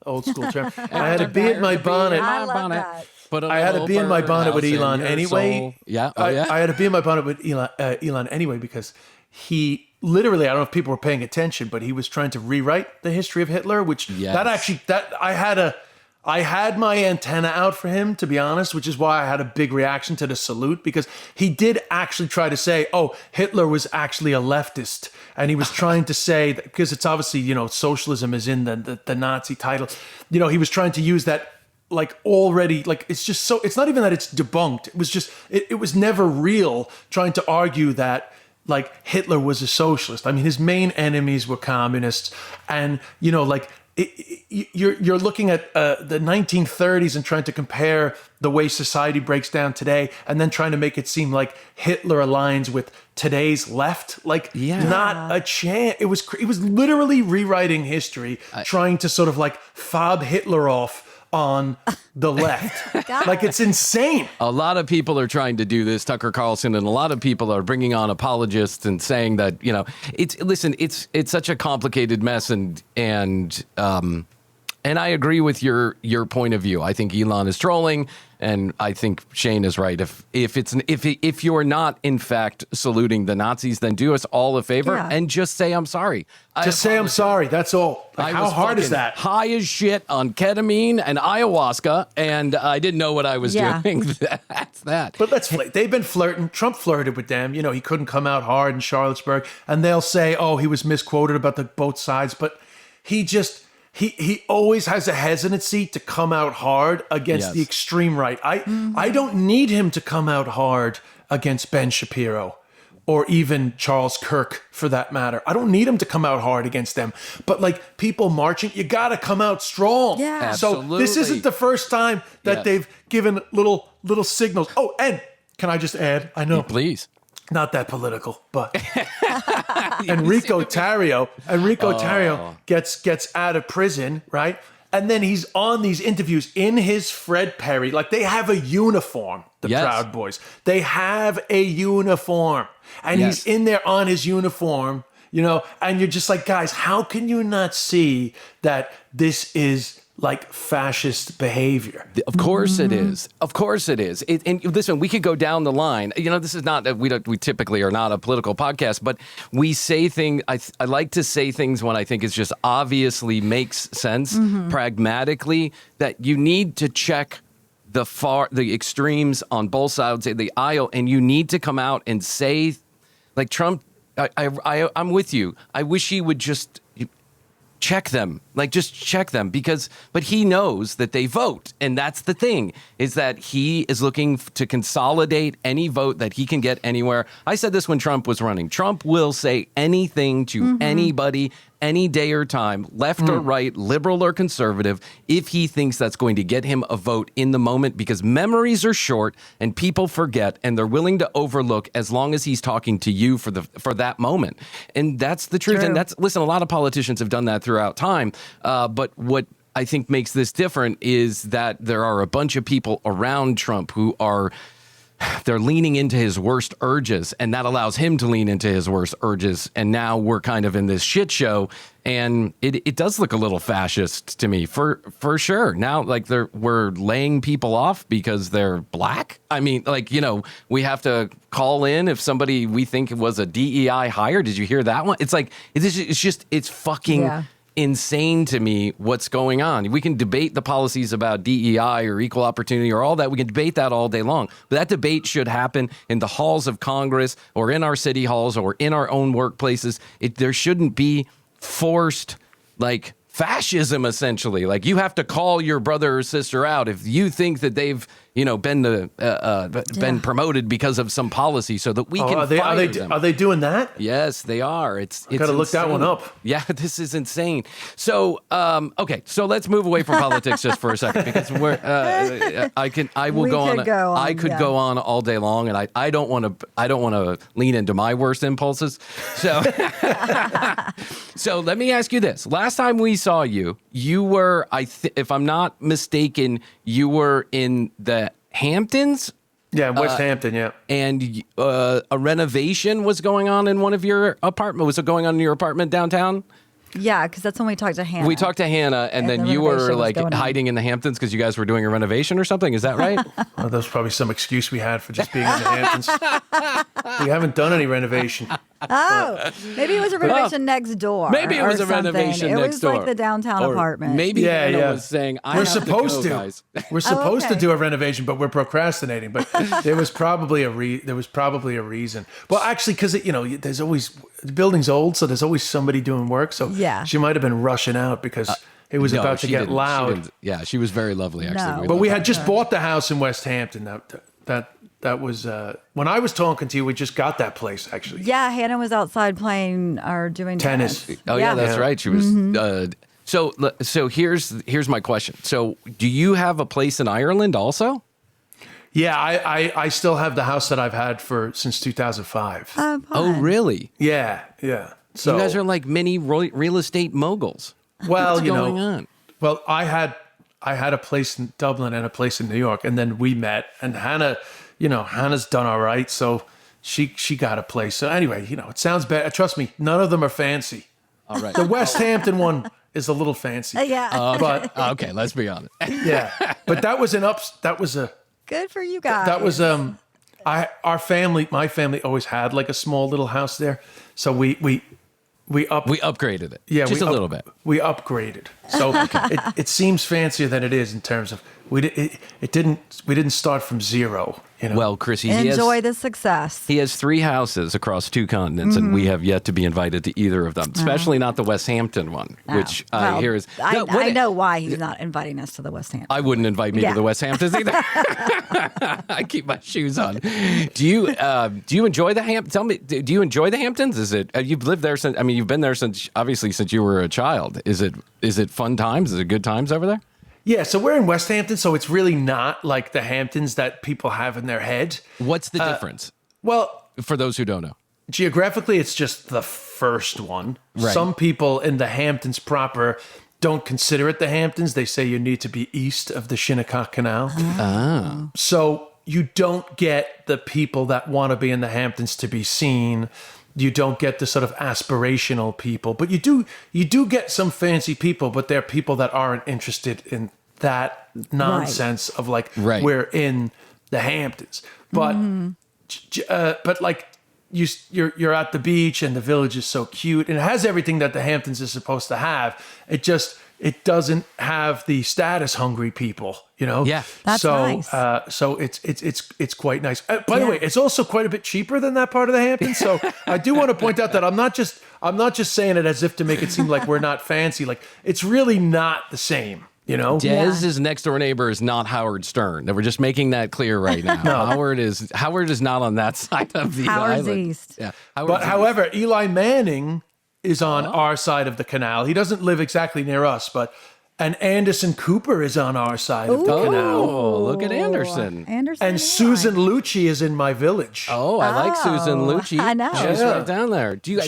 [SPEAKER 4] old school term. I had a bee in my bonnet.
[SPEAKER 3] I love that.
[SPEAKER 4] I had a bee in my bonnet with Elon anyway.
[SPEAKER 2] Yeah.
[SPEAKER 4] I had a bee in my bonnet with Elon anyway because he literally, I don't know if people were paying attention, but he was trying to rewrite the history of Hitler, which I had my antenna out for him, to be honest, which is why I had a big reaction to the salute, because he did actually try to say, oh, Hitler was actually a leftist. And he was trying to say that, because it's obviously, socialism is in the Nazi title. He was trying to use that already, it's just so, it's not even that it's debunked. It was just, it was never real trying to argue that Hitler was a socialist. I mean, his main enemies were communists. And, you're looking at the 1930s and trying to compare the way society breaks down today, and then trying to make it seem like Hitler aligns with today's left. Not a chance. It was literally rewriting history, trying to sort of fob Hitler off on the left. It's insane.
[SPEAKER 2] A lot of people are trying to do this, Tucker Carlson, and a lot of people are bringing on apologists and saying that, it's such a complicated mess, and I agree with your point of view. I think Elon is trolling, and I think Shane is right. If you're not in fact saluting the Nazis, then do us all a favor and just say I'm sorry.
[SPEAKER 4] Just say I'm sorry. That's all. Like, how hard is
[SPEAKER 2] fucking
[SPEAKER 4] that?
[SPEAKER 2] High as shit on ketamine and ayahuasca, and I didn't know what I was doing. That's that.
[SPEAKER 4] But they've been flirting. Trump flirted with them. You know, he couldn't come out hard in Charlottesburg. And they'll say, oh, he was misquoted about both sides. But he always has a hesitancy to come out hard against the extreme right. I don't need him to come out hard against Ben Shapiro or even Charles Kirk, for that matter. I don't need him to come out hard against them. But like people marching, you got to come out strong.
[SPEAKER 3] Yeah.
[SPEAKER 4] So this isn't the first time that they've given little signals. Oh, and can I just add? I know.
[SPEAKER 2] Please.
[SPEAKER 4] Not that political, but Enrico Tarrio gets out of prison, right? And then he's on these interviews in his Fred Perry. Like, they have a uniform, the Proud Boys. They have a uniform. And he's in there on his uniform, you know, and you're just like, guys, how can you not see that this is like fascist behavior?
[SPEAKER 2] Of course it is. Of course it is. And listen, we could go down the line. You know, this is not we typically are not a political podcast, but we say things. I like to say things when I think it just obviously makes sense pragmatically, that you need to check the extremes on both sides of the aisle, and you need to come out and say, like Trump, I'm with you. I wish he would just check them, but he knows that they vote. And that's the thing, is that he is looking to consolidate any vote that he can get anywhere. I said this when Trump was running. Trump will say anything to anybody, any day or time, left or right, liberal or conservative, if he thinks that's going to get him a vote in the moment, because memories are short and people forget, and they're willing to overlook as long as he's talking to you for that moment. And that's the truth.
[SPEAKER 3] True.
[SPEAKER 2] And listen, a lot of politicians have done that throughout time. But what I think makes this different is that there are a bunch of people around Trump who they're leaning into his worst urges, and that allows him to lean into his worst urges. And now we're kind of in this shit show, and it does look a little fascist to me, for sure. Now, like, we're laying people off because they're black. I mean, like, you know, we have to call in if somebody we think was a DEI hire. Did you hear that one? It's like, it's fucking insane to me what's going on. We can debate the policies about DEI or equal opportunity or all that. We can debate that all day long. But that debate should happen in the halls of Congress or in our city halls or in our own workplaces. There shouldn't be forced, like, fascism, essentially. Like, you have to call your brother or sister out if you think that they've, you know, been promoted because of some policy, so that we can fire them.
[SPEAKER 4] Are they doing that?
[SPEAKER 2] Yes, they are. It's
[SPEAKER 4] got to look that one up.
[SPEAKER 2] Yeah, this is insane. So, okay, so let's move away from politics just for a second, because I could go on all day long, and I don't want to lean into my worst impulses. So, so let me ask you this: last time we saw you were, if I'm not mistaken, you were in the Hamptons.
[SPEAKER 4] Yeah, West Hampton, yeah.
[SPEAKER 2] And a renovation was going on in one of your apartments. Was it going on in your apartment downtown?
[SPEAKER 3] Yeah, because that's when we talked to Hannah.
[SPEAKER 2] We talked to Hannah, and then you were like hiding in the Hamptons because you guys were doing a renovation or something. Is that right?
[SPEAKER 4] Well, that was probably some excuse we had for just being in the Hamptons. We haven't done any renovation.
[SPEAKER 3] Oh, maybe it was a renovation next door.
[SPEAKER 2] Maybe it was a
[SPEAKER 3] something.
[SPEAKER 2] renovation next door.
[SPEAKER 3] It was like the downtown apartment.
[SPEAKER 2] Maybe Hannah was saying,
[SPEAKER 4] we're supposed to.
[SPEAKER 2] Guys.
[SPEAKER 4] We're supposed to do a renovation, but we're procrastinating. But there was probably a reason. Well, actually, because there's always, the building's old, so there's always somebody doing work. So she might have been rushing out because it was about to get loud.
[SPEAKER 2] She was very lovely, actually.
[SPEAKER 3] No.
[SPEAKER 4] But we had just bought the house in West Hampton. That was when I was talking to you. We just got that place, actually.
[SPEAKER 3] Yeah, Hannah was outside playing or doing tennis.
[SPEAKER 2] Oh yeah, that's right. She was. So here's my question. So do you have a place in Ireland also?
[SPEAKER 4] Yeah, I still have the house that I've had since 2005.
[SPEAKER 2] Oh really?
[SPEAKER 4] Yeah. So
[SPEAKER 2] you guys are like mini real estate moguls.
[SPEAKER 4] Well,
[SPEAKER 2] what's going on?
[SPEAKER 4] Well, I had a place in Dublin and a place in New York, and then we met, and Hannah's done all right, so she got a place. So anyway, it sounds bad. Trust me, none of them are fancy.
[SPEAKER 2] All right.
[SPEAKER 4] The West Hampton one is a little fancy.
[SPEAKER 3] Yeah.
[SPEAKER 2] But okay, let's be honest.
[SPEAKER 4] Yeah. But that was
[SPEAKER 3] good for you guys.
[SPEAKER 4] That was my family always had like a small little house there. So
[SPEAKER 2] We upgraded it.
[SPEAKER 4] Yeah,
[SPEAKER 2] just a little bit.
[SPEAKER 4] We upgraded. So it seems fancier than it is in terms of we didn't start from zero. You know?
[SPEAKER 2] Well, Krissy,
[SPEAKER 3] Enjoy the success.
[SPEAKER 2] he has 3 houses across 2 continents, and we have yet to be invited to either of them, especially not the West Hampton one, which I hear is...
[SPEAKER 3] I know why he's not inviting us to the West Hampton.
[SPEAKER 2] I wouldn't invite me to the West Hamptons either. I keep my shoes on. Do you enjoy the Hamptons? Tell me, do you enjoy the Hamptons? Is it you've lived there since? I mean, you've been there since you were a child. Is it fun times? Is it good times over there?
[SPEAKER 4] Yeah, so we're in West Hampton, so it's really not like the Hamptons that people have in their head.
[SPEAKER 2] What's the difference?
[SPEAKER 4] Well,
[SPEAKER 2] for those who don't know.
[SPEAKER 4] Geographically, it's just the first one.
[SPEAKER 2] Right.
[SPEAKER 4] Some people in the Hamptons proper don't consider it the Hamptons. They say you need to be east of the Shinnecock Canal.
[SPEAKER 2] Ah.
[SPEAKER 4] So you don't get the people that want to be in the Hamptons to be seen. You don't get the sort of aspirational people, but you do get some fancy people, but they're people that aren't interested in that nonsense of like we're in the Hamptons. But but like you're at the beach and the village is so cute and it has everything that the Hamptons is supposed to have. It doesn't have the status hungry people, you know?
[SPEAKER 2] Yeah.
[SPEAKER 3] That's nice.
[SPEAKER 4] So it's quite nice. By the way, it's also quite a bit cheaper than that part of the Hamptons. So I do want to point out that I'm not just saying it as if to make it seem like we're not fancy. Like it's really not the same. You know,
[SPEAKER 2] Dez's next door neighbor is not Howard Stern. We're just making that clear right now.
[SPEAKER 4] No.
[SPEAKER 2] Howard is not on that side of the
[SPEAKER 3] Howard's
[SPEAKER 2] island.
[SPEAKER 3] east.
[SPEAKER 2] Yeah.
[SPEAKER 4] However, Eli Manning is on our side of the canal. He doesn't live exactly near us, and Anderson Cooper is on our side of the canal.
[SPEAKER 2] Oh, look at Anderson.
[SPEAKER 4] And Susan Lucci is in my village.
[SPEAKER 2] Oh, I like Susan Lucci.
[SPEAKER 3] I know.
[SPEAKER 2] She's
[SPEAKER 4] Yeah.
[SPEAKER 2] right down there. Do you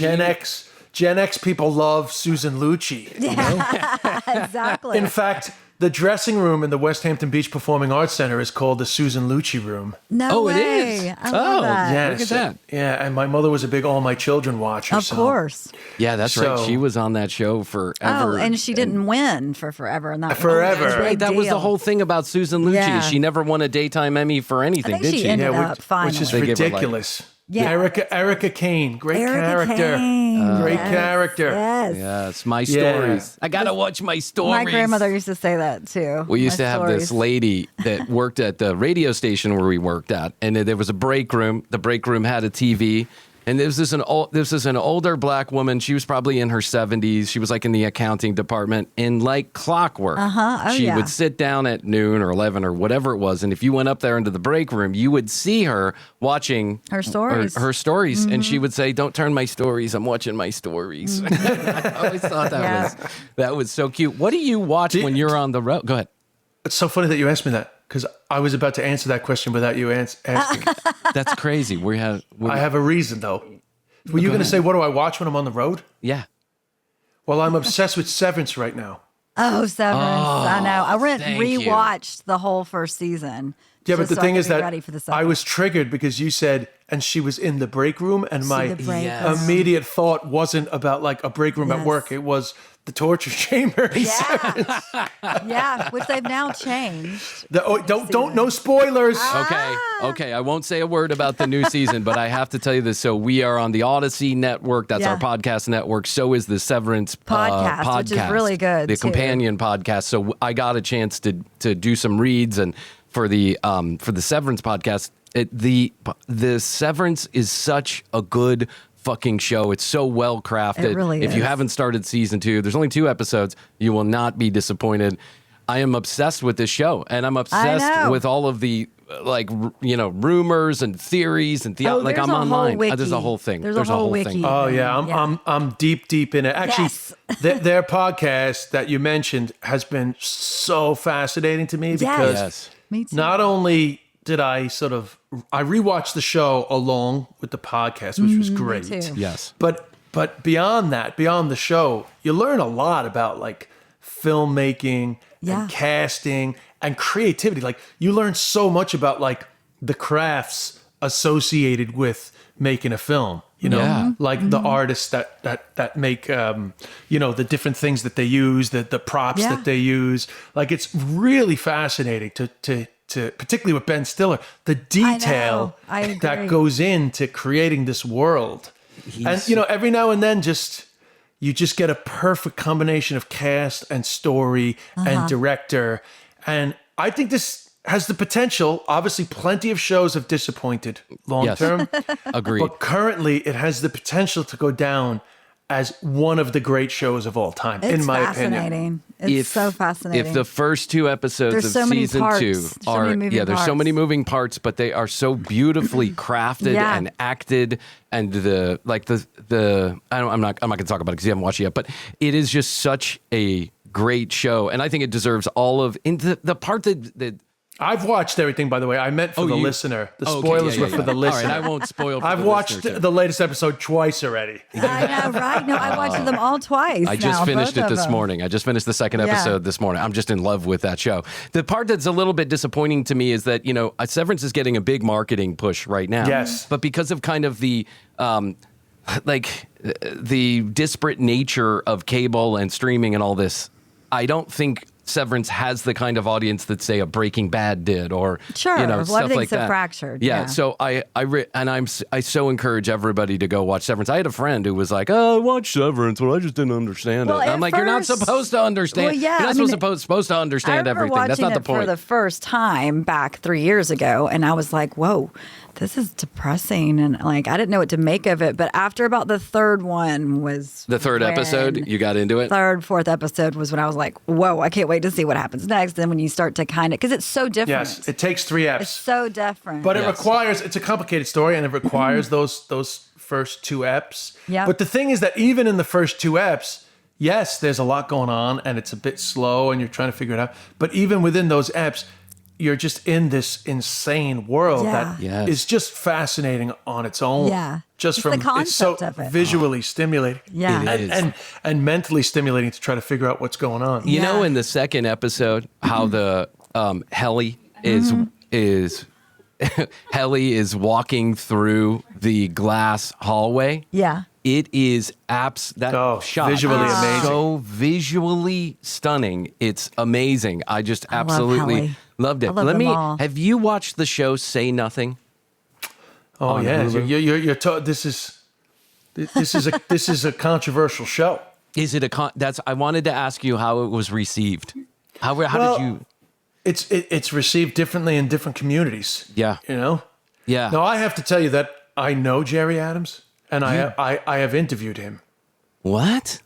[SPEAKER 4] Gen X people love Susan Lucci. You know?
[SPEAKER 3] Exactly.
[SPEAKER 4] In fact, the dressing room in the West Hampton Beach Performing Arts Center is called the Susan Lucci Room.
[SPEAKER 3] No
[SPEAKER 2] it
[SPEAKER 3] way.
[SPEAKER 2] is.
[SPEAKER 3] I love that.
[SPEAKER 4] Yeah,
[SPEAKER 2] Look at that.
[SPEAKER 4] Yeah, and my mother was a big All My Children watcher.
[SPEAKER 3] Of course.
[SPEAKER 2] Yeah, that's right.
[SPEAKER 4] So-
[SPEAKER 2] She was on that show forever.
[SPEAKER 3] Oh, and she didn't win for forever. And that
[SPEAKER 4] Forever.
[SPEAKER 3] was a big
[SPEAKER 2] Right, that was the
[SPEAKER 3] deal.
[SPEAKER 2] whole thing about Susan Lucci.
[SPEAKER 3] Yeah.
[SPEAKER 2] She never won a daytime Emmy for anything,
[SPEAKER 3] I think
[SPEAKER 2] did
[SPEAKER 3] she
[SPEAKER 2] she?
[SPEAKER 3] ended up finally.
[SPEAKER 4] Which is
[SPEAKER 2] They gave her, like-
[SPEAKER 4] ridiculous.
[SPEAKER 3] Yeah.
[SPEAKER 4] Erica Kane, great
[SPEAKER 3] Erica
[SPEAKER 4] character.
[SPEAKER 3] Kane.
[SPEAKER 4] Great
[SPEAKER 3] Yes,
[SPEAKER 4] character.
[SPEAKER 3] Yes.
[SPEAKER 2] Yes, my
[SPEAKER 4] Yeah.
[SPEAKER 2] stories. I gotta watch my stories.
[SPEAKER 3] My grandmother used to say that too.
[SPEAKER 2] We used
[SPEAKER 3] My
[SPEAKER 2] to have
[SPEAKER 3] stories.
[SPEAKER 2] this lady that worked at the radio station where we worked at, and there was a break room. The break room had a TV, and this is an older black woman. She was probably in her 70s. She was like in the accounting department, and like clockwork,
[SPEAKER 3] Oh,
[SPEAKER 2] she
[SPEAKER 3] yeah.
[SPEAKER 2] would sit down at noon or 11 or whatever it was, and if you went up there into the break room, you would see her watching
[SPEAKER 3] Her stories.
[SPEAKER 2] her stories, and she would say, "Don't turn my stories. I'm watching my stories." I always thought that was so cute. What do you watch when you're on the road? Go ahead.
[SPEAKER 4] It's so funny that you asked me that because I was about to answer that question without you asking.
[SPEAKER 2] That's crazy.
[SPEAKER 4] I have a reason though. Were you going to say, what do I watch when I'm on the road?
[SPEAKER 2] Yeah.
[SPEAKER 4] Well, I'm obsessed with Severance right now.
[SPEAKER 3] Oh, Severance. I know. I
[SPEAKER 2] thank you.
[SPEAKER 3] rewatched the whole first season.
[SPEAKER 4] Yeah, but
[SPEAKER 3] just
[SPEAKER 4] the
[SPEAKER 3] so I
[SPEAKER 4] thing
[SPEAKER 3] could
[SPEAKER 4] is
[SPEAKER 3] be
[SPEAKER 4] that
[SPEAKER 3] ready for the
[SPEAKER 4] I was triggered because you said, and she was in the break room, and my
[SPEAKER 3] the break
[SPEAKER 2] Yes.
[SPEAKER 4] immediate thought wasn't about like a break room at
[SPEAKER 3] Yes.
[SPEAKER 4] work. It was the torture chamber. in Severance.
[SPEAKER 3] Yeah, which they've now changed.
[SPEAKER 4] Don't no spoilers.
[SPEAKER 2] Okay. I won't say a word about the new season, but I have to tell you this. So we are on the Odyssey Network. That's
[SPEAKER 3] Yeah.
[SPEAKER 2] our podcast network. So is the Severance
[SPEAKER 3] Podcast, which is really good,
[SPEAKER 2] the
[SPEAKER 3] too.
[SPEAKER 2] companion podcast. So I got a chance to do some reads, and for the Severance podcast, the Severance is such a good fucking show. It's so well crafted.
[SPEAKER 3] It really
[SPEAKER 2] If you
[SPEAKER 3] is.
[SPEAKER 2] haven't started season 2, there's only 2 episodes. You will not be disappointed. I am obsessed with this show, and I'm obsessed
[SPEAKER 3] know.
[SPEAKER 2] with all of the rumors and theories and
[SPEAKER 3] there's
[SPEAKER 2] like I'm
[SPEAKER 3] a whole
[SPEAKER 2] online.
[SPEAKER 3] wiki.
[SPEAKER 2] There's a whole thing.
[SPEAKER 3] There's a whole
[SPEAKER 2] thing.
[SPEAKER 3] wiki.
[SPEAKER 4] Oh yeah, I'm deep in it. Actually,
[SPEAKER 3] Yes.
[SPEAKER 4] their podcast that you mentioned has been so fascinating to me because
[SPEAKER 2] Yes.
[SPEAKER 3] Me too.
[SPEAKER 4] not only did I rewatched the show along with the podcast, which was great.
[SPEAKER 3] too.
[SPEAKER 2] Yes.
[SPEAKER 4] But beyond that, beyond the show, you learn a lot about like filmmaking
[SPEAKER 3] Yeah.
[SPEAKER 4] and casting and creativity. Like you learn so much about like the crafts associated with making a film. You know,
[SPEAKER 2] Yeah.
[SPEAKER 4] like the artists that make the different things that they use, the props
[SPEAKER 3] Yeah.
[SPEAKER 4] that they use. Like it's really fascinating to particularly with Ben Stiller, the detail
[SPEAKER 3] I agree.
[SPEAKER 4] that goes into creating this world. And every now and then just you just get a perfect combination of cast and story and director. And I think this has the potential. Obviously, plenty of shows have disappointed long term.
[SPEAKER 2] Agreed.
[SPEAKER 4] But currently, it has the potential to go down as one of the great shows of all time, in my opinion.
[SPEAKER 3] Fascinating. It's so fascinating.
[SPEAKER 2] If the first 2 episodes
[SPEAKER 3] There's
[SPEAKER 2] of
[SPEAKER 3] so many
[SPEAKER 2] season
[SPEAKER 3] parts.
[SPEAKER 2] 2
[SPEAKER 3] So
[SPEAKER 2] are,
[SPEAKER 3] many moving
[SPEAKER 2] there's so
[SPEAKER 3] parts.
[SPEAKER 2] many moving parts, but they are so beautifully crafted
[SPEAKER 3] Yeah.
[SPEAKER 2] and acted, and I'm not going to talk about it because you haven't watched it yet, but it is just such a great show, and I think it deserves all of the part that.
[SPEAKER 4] I've watched everything, by the way. I meant for the listener. The spoilers were for the listener.
[SPEAKER 2] All right, I won't spoil for
[SPEAKER 4] I've
[SPEAKER 2] the
[SPEAKER 4] watched
[SPEAKER 2] listener,
[SPEAKER 4] the latest episode twice already.
[SPEAKER 3] I know, right? No, I watched them all twice.
[SPEAKER 2] I just
[SPEAKER 3] now,
[SPEAKER 2] finished
[SPEAKER 3] both
[SPEAKER 2] it
[SPEAKER 3] of
[SPEAKER 2] this
[SPEAKER 3] them.
[SPEAKER 2] morning. I just finished the second episode this morning. I'm just in love with that show. The part that's a little bit disappointing to me is that, Severance is getting a big marketing push right now.
[SPEAKER 4] Yes.
[SPEAKER 2] But because of kind of the the disparate nature of cable and streaming and all this, I don't think Severance has the kind of audience that, say, a Breaking Bad did, or
[SPEAKER 3] Sure. Well,
[SPEAKER 2] stuff
[SPEAKER 3] everything's
[SPEAKER 2] like
[SPEAKER 3] so
[SPEAKER 2] that.
[SPEAKER 3] fractured,
[SPEAKER 2] Yeah.
[SPEAKER 3] yeah.
[SPEAKER 2] So I so encourage everybody to go watch Severance. I had a friend who was like, "Oh, I watched Severance, but I just didn't understand
[SPEAKER 3] Well,
[SPEAKER 2] it." And I'm
[SPEAKER 3] at
[SPEAKER 2] like, "You're not
[SPEAKER 3] first-
[SPEAKER 2] supposed to understand.
[SPEAKER 3] Well, yeah,
[SPEAKER 2] You're not
[SPEAKER 3] I mean,
[SPEAKER 2] supposed to
[SPEAKER 3] I
[SPEAKER 2] understand
[SPEAKER 3] remember
[SPEAKER 2] everything. That's
[SPEAKER 3] watching
[SPEAKER 2] not the
[SPEAKER 3] it for
[SPEAKER 2] point."
[SPEAKER 3] the first time back 3 years ago, and I was like, "Whoa, this is depressing," and I didn't know what to make of it. But after about the third one was
[SPEAKER 2] The third episode, you got into it.
[SPEAKER 3] third, fourth episode was when I was like, "Whoa, I can't wait to see what happens next." Then when you start to kind of, because it's so different.
[SPEAKER 4] Yes, it takes 3 eps.
[SPEAKER 3] It's so different.
[SPEAKER 4] But it
[SPEAKER 2] Yes.
[SPEAKER 4] requires, it's a complicated story, and it requires those first 2 eps.
[SPEAKER 3] Yep.
[SPEAKER 4] But the thing is that even in the first 2 eps, yes, there's a lot going on, and it's a bit slow, and you're trying to figure it out. But even within those eps, you're just in this insane world that
[SPEAKER 2] Yes.
[SPEAKER 4] is just fascinating on its own.
[SPEAKER 3] Yeah.
[SPEAKER 4] Just
[SPEAKER 3] It's
[SPEAKER 4] from
[SPEAKER 3] the
[SPEAKER 4] it's so
[SPEAKER 3] concept of it.
[SPEAKER 4] visually stimulating.
[SPEAKER 3] Yeah.
[SPEAKER 2] It is.
[SPEAKER 4] And mentally stimulating to try to figure out what's going on.
[SPEAKER 2] You know,
[SPEAKER 3] Yeah.
[SPEAKER 2] in the second episode, how the Helly is Helly is walking through the glass hallway.
[SPEAKER 3] yeah.
[SPEAKER 2] It is shot
[SPEAKER 4] visually
[SPEAKER 2] is
[SPEAKER 4] amazing.
[SPEAKER 2] so visually stunning. It's amazing. I just absolutely
[SPEAKER 3] Helly.
[SPEAKER 2] loved it.
[SPEAKER 3] I love them all.
[SPEAKER 2] Have you watched the show Say Nothing?
[SPEAKER 4] Oh
[SPEAKER 2] on
[SPEAKER 4] yeah,
[SPEAKER 2] Hulu.
[SPEAKER 4] you're this is a controversial show.
[SPEAKER 2] Is it I wanted to ask you how it was received. How
[SPEAKER 4] Well,
[SPEAKER 2] did you?
[SPEAKER 4] It's received differently in different communities.
[SPEAKER 2] Yeah.
[SPEAKER 4] You know?
[SPEAKER 2] Yeah.
[SPEAKER 4] Now I have to tell you that I know Jerry Adams, and I have interviewed him.
[SPEAKER 2] What?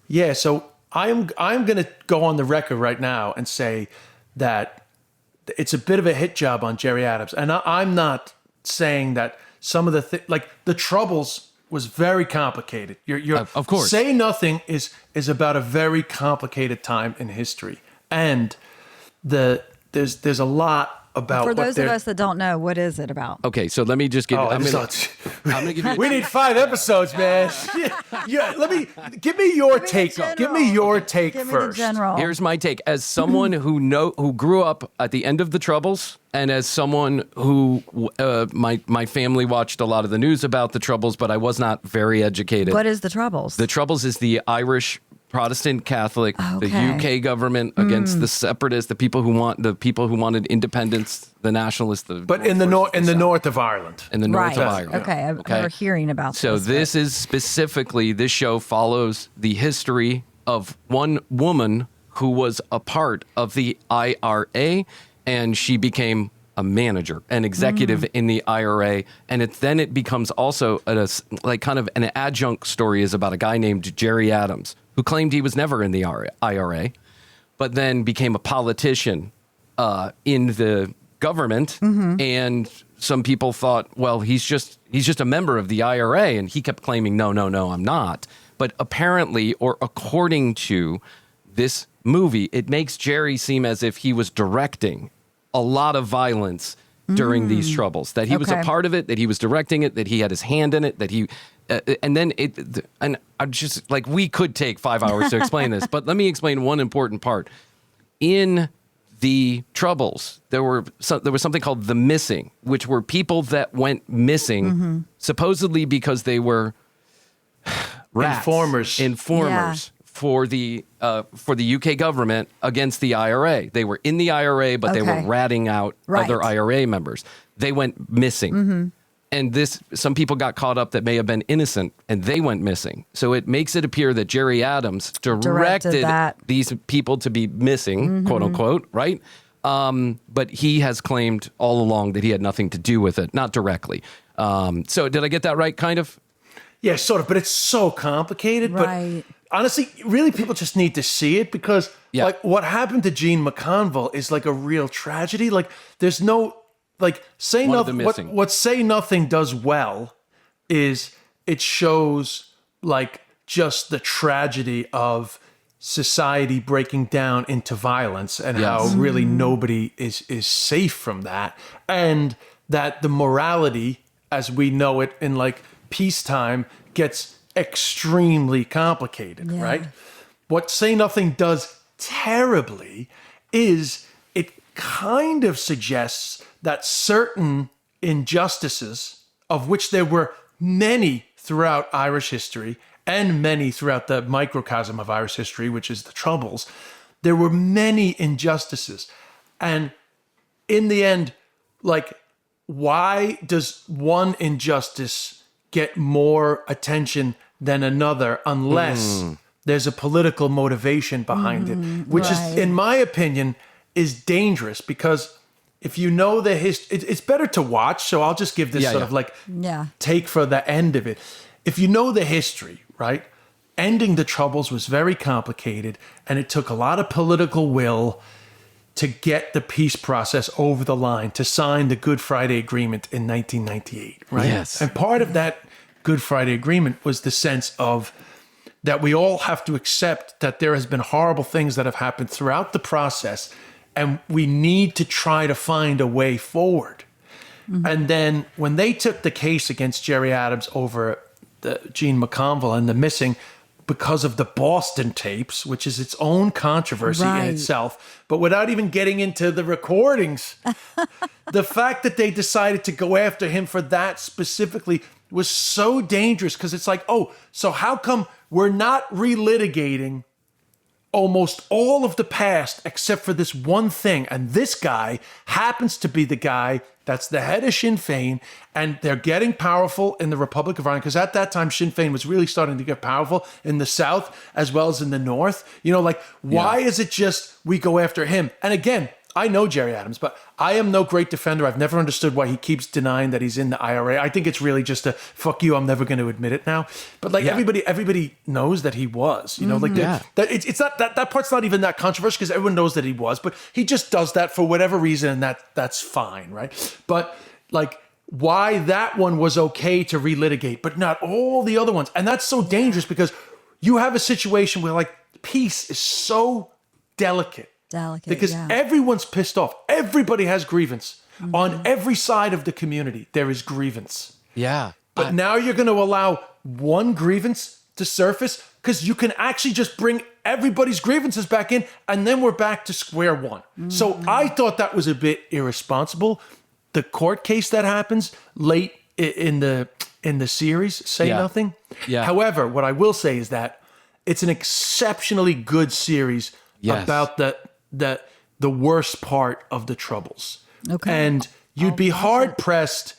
[SPEAKER 4] Yeah, so I'm going to go on the record right now and say that it's a bit of a hit job on Jerry Adams, and I'm not saying that some of the like the Troubles was very complicated. You're
[SPEAKER 2] Of course.
[SPEAKER 4] Say Nothing is about a very complicated time in history, and there's a lot about
[SPEAKER 3] For
[SPEAKER 4] what
[SPEAKER 3] those of
[SPEAKER 4] they're-
[SPEAKER 3] us that don't know, what is it about?
[SPEAKER 2] Okay, so let me just give.
[SPEAKER 4] Oh,
[SPEAKER 2] I'm
[SPEAKER 4] it's
[SPEAKER 2] gonna,
[SPEAKER 4] not-
[SPEAKER 2] I'm gonna give you.
[SPEAKER 4] we need 5 episodes, man. Yeah, give me your take. Give me your take
[SPEAKER 3] Give me
[SPEAKER 4] first.
[SPEAKER 3] the general.
[SPEAKER 2] Here's my take as someone who grew up at the end of the Troubles, and as someone who my family watched a lot of the news about the Troubles, but I was not very educated.
[SPEAKER 3] What is the Troubles?
[SPEAKER 2] The Troubles is the Irish Protestant Catholic, the
[SPEAKER 3] Okay.
[SPEAKER 2] UK government against the separatists, the people who wanted independence, the nationalists.
[SPEAKER 4] But in the north of Ireland.
[SPEAKER 2] in the north
[SPEAKER 3] right.
[SPEAKER 2] of Ireland.
[SPEAKER 3] Okay. I remember hearing about
[SPEAKER 2] So this is specifically, this show follows the history of one woman who was a part of the IRA, and she became a manager, an executive in the IRA, and then it becomes also kind of an adjunct story is about a guy named Jerry Adams who claimed he was never in the IRA, but then became a politician in the government, and some people thought, well, he's just a member of the IRA, and he kept claiming, no, I'm not. But apparently, or according to this movie, it makes Jerry seem as if he was directing a lot of violence during these Troubles, that he was a
[SPEAKER 3] Okay.
[SPEAKER 2] part of it, that he was directing it, that he had his hand in it, that he, and I'm just like, we could take 5 hours to explain this, but let me explain one important part. In the Troubles, there was something called the missing, which were people that went missing, supposedly because they were rats,
[SPEAKER 4] Informers.
[SPEAKER 2] for the UK government against the IRA. They were in the IRA, but they were
[SPEAKER 3] Okay.
[SPEAKER 2] ratting out
[SPEAKER 3] Right.
[SPEAKER 2] other IRA members. They went missing. And some people got caught up that may have been innocent and they went missing. So it makes it appear that Jerry Adams directed these people to be missing, quote unquote, right? But he has claimed all along that he had nothing to do with it, not directly. So did I get that right, kind of?
[SPEAKER 4] Yeah, sort of, but it's so complicated.
[SPEAKER 3] Right.
[SPEAKER 4] But honestly, really, people just need to see it because, like, what happened to Gene McConville is like a real tragedy. Like, there's no, like, Say Nothing. What Say Nothing does well is it shows, like, just the tragedy of society breaking down into violence and how really nobody is safe from that, and that the morality, as we know it in, like, peacetime, gets extremely complicated, right? What Say Nothing does terribly is it kind of suggests that certain injustices, of which there were many throughout Irish history and many throughout the microcosm of Irish history, which is the Troubles, there were many injustices. And in the end, like, why does one injustice get more attention than another unless there's a political motivation behind it, which is, in my opinion, is dangerous, because if you know the history, it's better to watch. So I'll just give this of like take for the end of it. If you know the history, right? Ending the Troubles was very complicated, and it took a lot of political will to get the peace process over the line, to sign the Good Friday Agreement in 1998, right?
[SPEAKER 2] Yes.
[SPEAKER 4] And part of that Good Friday Agreement was the sense of that we all have to accept that there has been horrible things that have happened throughout the process, and we need to try to find a way forward. And then when they took the case against Jerry Adams over the Gene McConville and the missing, because of the Boston tapes, which is its own controversy in itself, but without even getting into the recordings, the fact that they decided to go after him for that specifically was so dangerous, because it's like, oh, so how come we're not relitigating almost all of the past except for this one thing? And this guy happens to be the guy that's the head of Sinn Féin, and they're getting powerful in the Republic of Ireland, because at that time Sinn Féin was really starting to get powerful in the South as well as in the North. You know, like, why is it just we go after him? And again, I know Jerry Adams, but I am no great defender. I've never understood why he keeps denying that he's in the IRA. I think it's really just a fuck you, I'm never going to admit it now. But like everybody knows that he was, you know, like that it's not that part's not even that controversial, because everyone knows that he was, but he just does that for whatever reason, and that's fine, right? But like, why that one was okay to relitigate, but not all the other ones. And that's so dangerous, because you have a situation where, like, peace is so delicate. Because everyone's pissed off. Everybody has grievance. On every side of the community, there is grievance.
[SPEAKER 2] Yeah.
[SPEAKER 4] But now you're going to allow one grievance to surface, because you can actually just bring everybody's grievances back in, and then we're back to square one. So I thought that was a bit irresponsible. The court case that happens late in the series, Say Nothing. Yeah. However, what I will say is that it's an exceptionally good series about the worst part of the Troubles. Okay. And you'd be hard pressed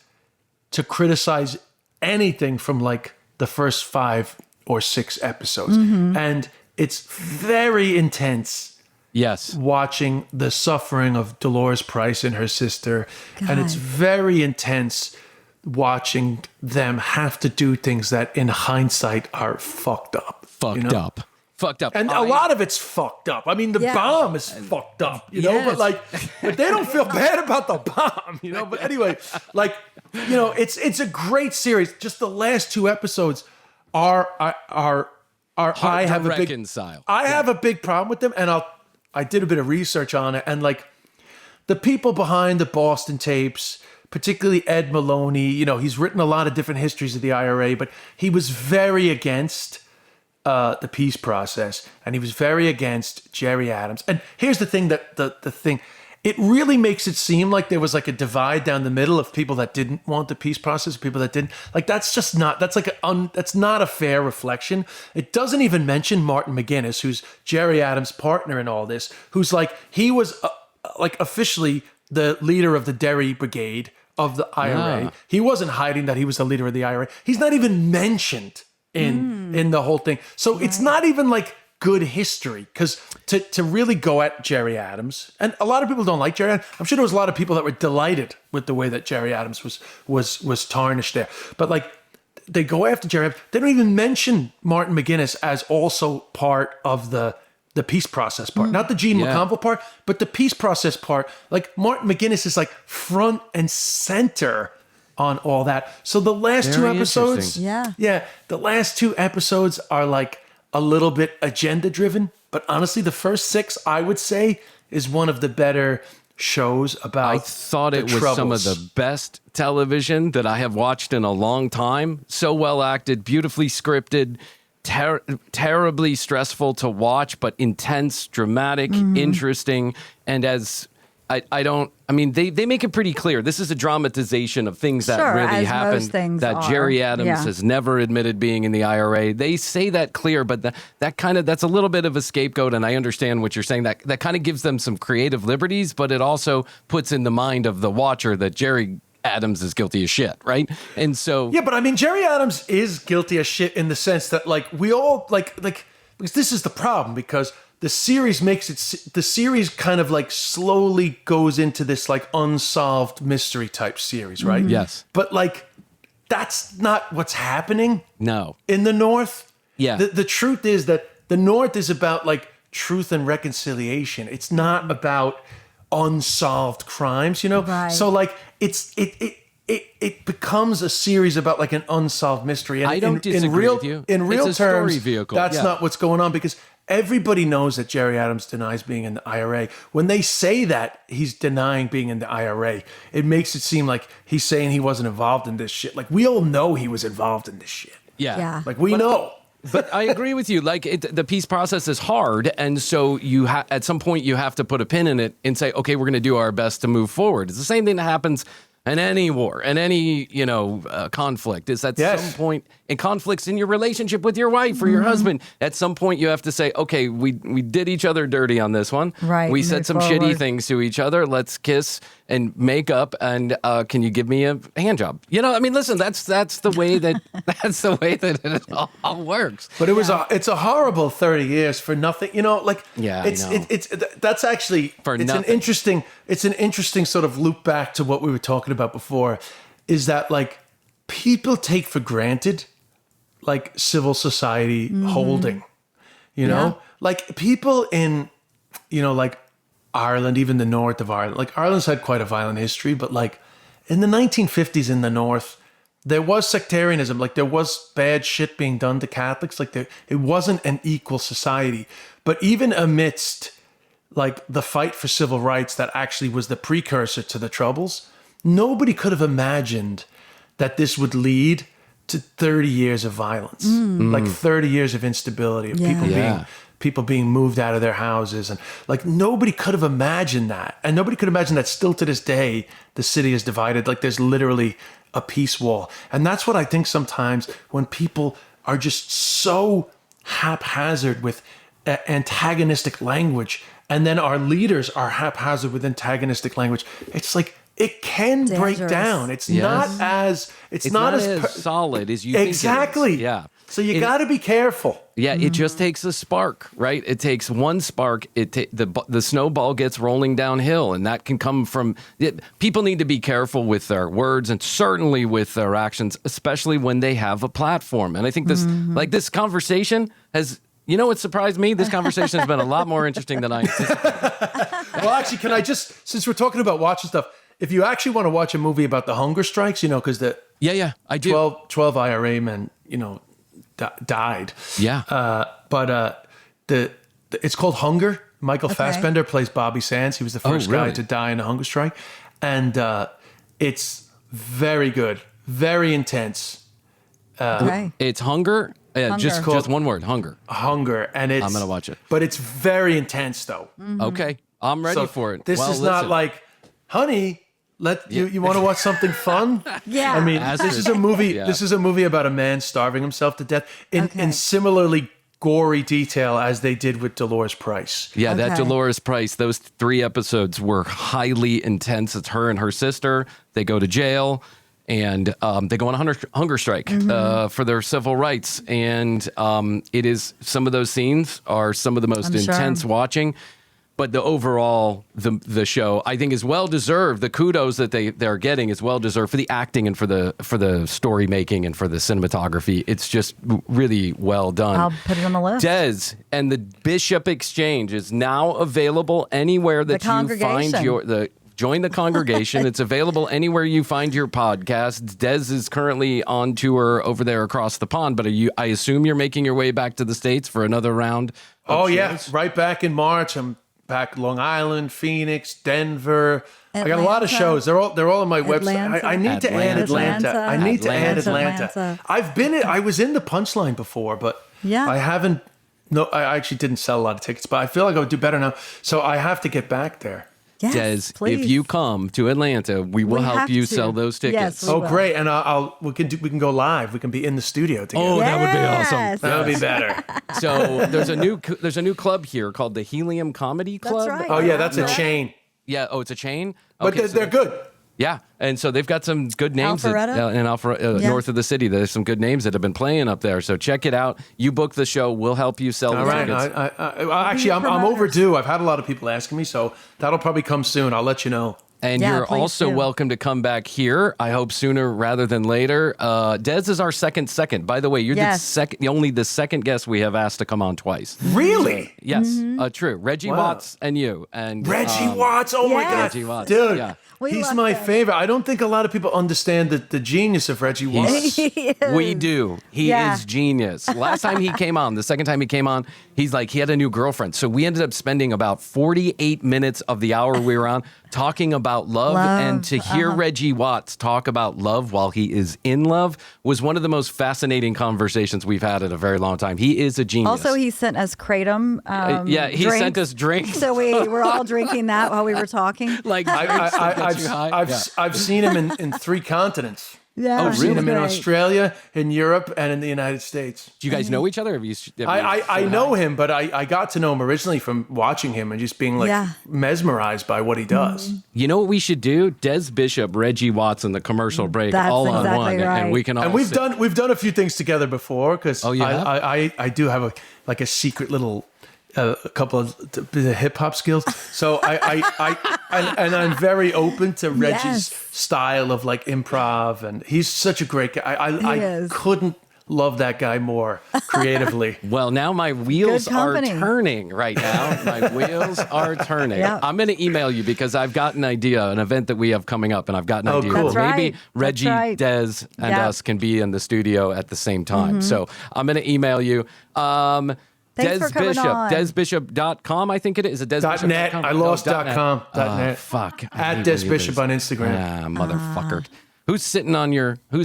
[SPEAKER 4] to criticize anything from like the first 5 or 6 episodes. And it's very intense.
[SPEAKER 2] Yes.
[SPEAKER 4] Watching the suffering of Dolores Price and her sister. God. And it's very intense watching them have to do things that in hindsight are fucked up.
[SPEAKER 2] Fucked up.
[SPEAKER 4] And a lot of it's fucked up. I mean, the bomb is fucked up, you know, but they don't feel bad about the bomb, you know. But anyway, like, you know, it's a great series. Just the last 2 episodes are I have a big problem with them, and I did a bit of research on it, and like the people behind the Boston tapes, particularly Ed Maloney, you know, he's written a lot of different histories of the IRA, but he was very against the peace process, and he was very against Jerry Adams. And here's the thing, that the thing, it really makes it seem like there was like a divide down the middle of people that didn't want the peace process, people that didn't. Like, that's just not, that's like that's not a fair reflection. It doesn't even mention Martin McGuinness, who's Jerry Adams' partner in all this, who's like, he was like officially the leader of the Derry Brigade of the IRA. He wasn't hiding that he was the leader of the IRA. He's not even mentioned in the whole thing. So it's not even like good history, because to really go at Jerry Adams, and a lot of people don't like Jerry Adams. I'm sure there was a lot of people that were delighted with the way that Jerry Adams was tarnished there. But like, they go after Jerry Adams. They don't even mention Martin McGuinness as also part of the peace process part. Not the Gene McConville part, but the peace process part. Like, Martin McGuinness is like front and center on all that. So the last two episodes, the last two episodes are like a little bit agenda driven, but honestly, the first 6, I would say, is one of the better shows about.
[SPEAKER 2] I thought it was some of the best television that I have watched in a long time. So well acted, beautifully scripted, terribly stressful to watch, but intense, dramatic, interesting. And as they make it pretty clear. This is a dramatization of things that really happened. That Jerry Adams has never admitted being in the IRA. They say that clear, but that's a little bit of a scapegoat. And I understand what you're saying. That kind of gives them some creative liberties, but it also puts in the mind of the watcher that Jerry Adams is guilty as shit, right? And so
[SPEAKER 4] but I mean, Jerry Adams is guilty as shit in the sense that like we all like because this is the problem, because the series kind of like slowly goes into this like unsolved mystery type series, right?
[SPEAKER 2] Yes.
[SPEAKER 4] But like, that's not what's happening.
[SPEAKER 2] No.
[SPEAKER 4] In the North.
[SPEAKER 2] Yeah.
[SPEAKER 4] The truth is that the North is about like truth and reconciliation. It's not about unsolved crimes, you know?
[SPEAKER 3] Right.
[SPEAKER 4] So like it becomes a series about like an unsolved mystery. And
[SPEAKER 2] I don't disagree with you.
[SPEAKER 4] In real
[SPEAKER 2] it's a
[SPEAKER 4] terms,
[SPEAKER 2] story vehicle.
[SPEAKER 4] That's not what's going on, because everybody knows that Jerry Adams denies being in the IRA. When they say that he's denying being in the IRA, it makes it seem like he's saying he wasn't involved in this shit. Like, we all know he was involved in this shit.
[SPEAKER 2] Yeah.
[SPEAKER 4] Like, we know.
[SPEAKER 2] But I agree with you. Like, the peace process is hard, and so at some point you have to put a pin in it and say, okay, we're going to do our best to move forward. It's the same thing that happens in any war and any conflict. Is at some point, in conflicts in your relationship with your wife or your husband, at some point you have to say, okay, we did each other dirty on this one.
[SPEAKER 3] Right.
[SPEAKER 2] We said some shitty things to each other. Let's kiss and make up. And can you give me a hand job? I mean, listen, that's the way that it all works.
[SPEAKER 4] But it's a horrible 30 years for nothing. That's actually it's an interesting sort of loop back to what we were talking about before, is that like people take for granted like civil society holding, like people in, like Ireland, even the north of Ireland, like Ireland's had quite a violent history, but like in the 1950s in the north, there was sectarianism, like there was bad shit being done to Catholics, like it wasn't an equal society. But even amidst like the fight for civil rights that actually was the precursor to the Troubles, nobody could have imagined that this would lead to 30 years of violence, like 30 years of instability, of people being moved out of their houses. And like, nobody could have imagined that. And nobody could imagine that still to this day, the city is divided. Like, there's literally a peace wall. And that's what I think sometimes when people are just so haphazard with antagonistic language, and then our leaders are haphazard with antagonistic language, it's like, it can break down. It's not as
[SPEAKER 2] solid as you think it is.
[SPEAKER 4] Exactly.
[SPEAKER 2] Yeah.
[SPEAKER 4] So you got to be careful.
[SPEAKER 2] Yeah, it just takes a spark, right? It takes one spark. The snowball gets rolling downhill, and that can come from people need to be careful with their words and certainly with their actions, especially when they have a platform. And I think this conversation has. What surprised me? This conversation has been a lot more interesting than I anticipated.
[SPEAKER 4] Well, actually, can I just, since we're talking about watching stuff, if you actually want to watch a movie about the hunger strikes, because
[SPEAKER 2] I do.
[SPEAKER 4] 12 IRA men, died.
[SPEAKER 2] Yeah.
[SPEAKER 4] But it's called Hunger. Michael Fassbender plays Bobby Sands. He was the first guy to die in a hunger strike. And it's very good, very intense.
[SPEAKER 2] It's Hunger. Yeah, just one word, hunger.
[SPEAKER 4] Hunger, and I'm
[SPEAKER 2] gonna watch it,
[SPEAKER 4] but it's very intense, though.
[SPEAKER 2] Okay, I'm ready for it.
[SPEAKER 4] This is not like, honey, you want to watch something fun?
[SPEAKER 3] Yeah,
[SPEAKER 4] I mean, this is a movie. Yeah. This is a movie about a man starving himself to death in similarly gory detail as they did with Dolores Price.
[SPEAKER 2] Yeah, that
[SPEAKER 3] Okay.
[SPEAKER 2] Dolores Price, those 3 episodes were highly intense. It's her and her sister. They go to jail and they go on a hunger strike for their civil rights. And it is, some of those scenes are some of the most
[SPEAKER 3] I'm sure.
[SPEAKER 2] intense watching. But the overall, the show, I think, is well deserved. The kudos that they're getting is well deserved for the acting and for the story making and for the cinematography. It's just really well done.
[SPEAKER 3] I'll put it on the list.
[SPEAKER 2] Des and the Bishop Exchange is now available anywhere that you find
[SPEAKER 3] congregation.
[SPEAKER 2] Join the congregation. It's available anywhere you find your podcasts. Des is currently on tour over there across the pond, but I assume you're making your way back to the States for another round of shows?
[SPEAKER 4] Right back in March. I'm back Long Island, Phoenix, Denver. I got a lot of
[SPEAKER 3] Atlanta.
[SPEAKER 4] shows. They're all on my website. I need to add
[SPEAKER 2] Atlanta.
[SPEAKER 4] Atlanta. I need to add
[SPEAKER 3] Atlanta.
[SPEAKER 4] Atlanta. I was in the Punchline before, but
[SPEAKER 3] Yeah.
[SPEAKER 4] I haven't. No, I actually didn't sell a lot of tickets, but I feel like I would do better now. So I have to get back there.
[SPEAKER 3] Yes,
[SPEAKER 2] Des,
[SPEAKER 3] please.
[SPEAKER 2] if you come to Atlanta, we will
[SPEAKER 3] We
[SPEAKER 2] help
[SPEAKER 3] have
[SPEAKER 2] you
[SPEAKER 3] to.
[SPEAKER 2] sell those tickets.
[SPEAKER 3] Yes, we
[SPEAKER 4] Oh,
[SPEAKER 3] will.
[SPEAKER 4] great! And we can go live. We can be in the studio together.
[SPEAKER 2] Oh, that would be awesome.
[SPEAKER 3] Yes.
[SPEAKER 4] that would be better.
[SPEAKER 2] So there's a new club here called the Helium Comedy Club.
[SPEAKER 3] right.
[SPEAKER 4] Oh yeah, that's a chain.
[SPEAKER 2] Yeah. Oh, it's a chain.
[SPEAKER 4] But
[SPEAKER 2] Okay,
[SPEAKER 4] they're good.
[SPEAKER 2] Yeah, and so they've got some good names
[SPEAKER 3] Alpharetta?
[SPEAKER 2] in
[SPEAKER 3] Yeah.
[SPEAKER 2] north of the city. There's some good names that have been playing up there. So check it out. You book the show. We'll help you sell
[SPEAKER 4] All
[SPEAKER 2] the
[SPEAKER 4] right.
[SPEAKER 2] tickets.
[SPEAKER 4] Actually, I'm
[SPEAKER 3] promoters.
[SPEAKER 4] overdue. I've had a lot of people asking me, so that'll probably come soon. I'll let you know.
[SPEAKER 2] And
[SPEAKER 3] Yeah,
[SPEAKER 2] you're
[SPEAKER 3] please
[SPEAKER 2] also
[SPEAKER 3] do.
[SPEAKER 2] welcome to come back here. I hope sooner rather than later. Des is our second. By the way, you're
[SPEAKER 3] Yes.
[SPEAKER 2] only the second guest we have asked to come on twice.
[SPEAKER 4] Really?
[SPEAKER 2] Yes,
[SPEAKER 3] Mm-hmm.
[SPEAKER 2] True. Reggie
[SPEAKER 4] Wow.
[SPEAKER 2] Watts and you and
[SPEAKER 4] Reggie Watts. Oh my
[SPEAKER 3] Yes.
[SPEAKER 4] God.
[SPEAKER 2] Reggie Watts.
[SPEAKER 4] Dude,
[SPEAKER 2] Yeah.
[SPEAKER 3] We
[SPEAKER 4] he's
[SPEAKER 3] love
[SPEAKER 4] my
[SPEAKER 3] Reggie.
[SPEAKER 4] favorite. I don't think a lot of people understand the genius of Reggie Watts.
[SPEAKER 2] We do. He
[SPEAKER 3] Yeah.
[SPEAKER 2] is genius. Last time he came on, the second time he came on, he's like, he had a new girlfriend. So we ended up spending about 48 minutes of the hour we were on talking about love. And to hear Reggie Watts talk about love while he is in love was one of the most fascinating conversations we've had in a very long time. He is a genius.
[SPEAKER 3] Also, he sent us Kratom.
[SPEAKER 2] yeah, he
[SPEAKER 3] drinks.
[SPEAKER 2] sent us drinks.
[SPEAKER 3] So we were all drinking that while we were talking.
[SPEAKER 2] like drinks that get you high. Yeah.
[SPEAKER 4] I've seen him in 3 continents.
[SPEAKER 3] Yeah,
[SPEAKER 4] I've seen him in
[SPEAKER 3] great.
[SPEAKER 4] Australia, in Europe, and in the United States.
[SPEAKER 2] Do you guys know each other? Have you
[SPEAKER 4] I know him, but I got to know him originally from watching him and just being like
[SPEAKER 3] Yeah.
[SPEAKER 4] mesmerized by what he does.
[SPEAKER 2] You know what we should do? Des Bishop, Reggie Watts, and the commercial break
[SPEAKER 3] That's
[SPEAKER 2] all on
[SPEAKER 3] exactly
[SPEAKER 2] one,
[SPEAKER 3] right.
[SPEAKER 2] and we can all.
[SPEAKER 4] And we've
[SPEAKER 2] sit-
[SPEAKER 4] done a few things together before because
[SPEAKER 2] Oh, you have?
[SPEAKER 4] I do have a secret little a couple of hip hop skills. So and I'm very open to Reggie's
[SPEAKER 3] Yes.
[SPEAKER 4] style of like improv, and he's such a great guy. I
[SPEAKER 3] is.
[SPEAKER 4] couldn't love that guy more creatively.
[SPEAKER 2] Well, now my wheels
[SPEAKER 3] Good
[SPEAKER 2] are
[SPEAKER 3] company.
[SPEAKER 2] turning right now. My wheels are turning.
[SPEAKER 3] Yeah.
[SPEAKER 2] I'm going to email you because I've got an idea, an event that we have coming up, and I've got an idea.
[SPEAKER 4] cool.
[SPEAKER 3] That's
[SPEAKER 2] Maybe
[SPEAKER 3] right.
[SPEAKER 2] Reggie,
[SPEAKER 3] That's right.
[SPEAKER 2] Des, and
[SPEAKER 3] Yeah.
[SPEAKER 2] us can be in the studio at the same time. So I'm going to email you.
[SPEAKER 3] Thanks
[SPEAKER 2] Des
[SPEAKER 3] for coming
[SPEAKER 2] Bishop,
[SPEAKER 3] on.
[SPEAKER 2] .com, I think it is. Is it .net?
[SPEAKER 4] .net. I lost .com. .net.
[SPEAKER 2] Fuck. I
[SPEAKER 4] At
[SPEAKER 2] hate
[SPEAKER 4] Des
[SPEAKER 2] when you
[SPEAKER 4] Bishop
[SPEAKER 2] lose.
[SPEAKER 4] on Instagram.
[SPEAKER 2] Ah, motherfucker. Who's sitting on your
[SPEAKER 4] I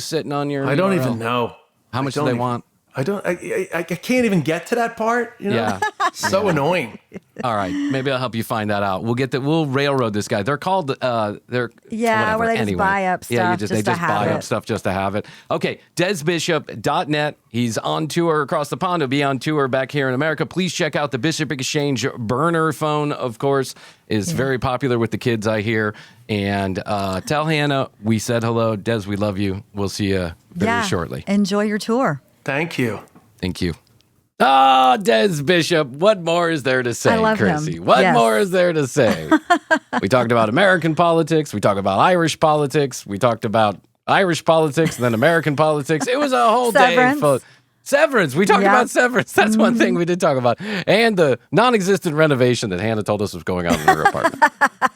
[SPEAKER 4] don't
[SPEAKER 2] URL?
[SPEAKER 4] even know.
[SPEAKER 2] How much
[SPEAKER 4] I
[SPEAKER 2] do
[SPEAKER 4] don't
[SPEAKER 2] they
[SPEAKER 4] even-
[SPEAKER 2] want?
[SPEAKER 4] I don't. I can't even get to that part. You know?
[SPEAKER 2] Yeah.
[SPEAKER 4] So annoying.
[SPEAKER 2] All right, maybe I'll help you find that out. We'll railroad this guy. They're called they're
[SPEAKER 3] Yeah,
[SPEAKER 2] whatever.
[SPEAKER 3] where they just
[SPEAKER 2] Anyway.
[SPEAKER 3] buy up
[SPEAKER 2] Yeah,
[SPEAKER 3] stuff
[SPEAKER 2] they
[SPEAKER 3] just to
[SPEAKER 2] just
[SPEAKER 3] have
[SPEAKER 2] buy up
[SPEAKER 3] it.
[SPEAKER 2] stuff just to have it. Okay, DesBishop.net. He's on tour across the pond. He'll be on tour back here in America. Please check out the Bishop Exchange burner phone. Of course, is very popular with the kids, I hear. And tell Hannah we said hello. Des, we love you. We'll see you very shortly.
[SPEAKER 3] Enjoy your tour.
[SPEAKER 4] Thank you.
[SPEAKER 2] Thank you. Ah, Des Bishop. What more is there to say,
[SPEAKER 3] I love him.
[SPEAKER 2] Krissy? What
[SPEAKER 3] Yes.
[SPEAKER 2] more is there to say? We talked about American politics. We talked about Irish politics. We talked about Irish politics and then American politics. It was a whole
[SPEAKER 3] Severance.
[SPEAKER 2] day full. Severance. We talked
[SPEAKER 3] Yep.
[SPEAKER 2] about severance. That's one thing we did talk about. And the non-existent renovation that Hannah told us was going on in her apartment.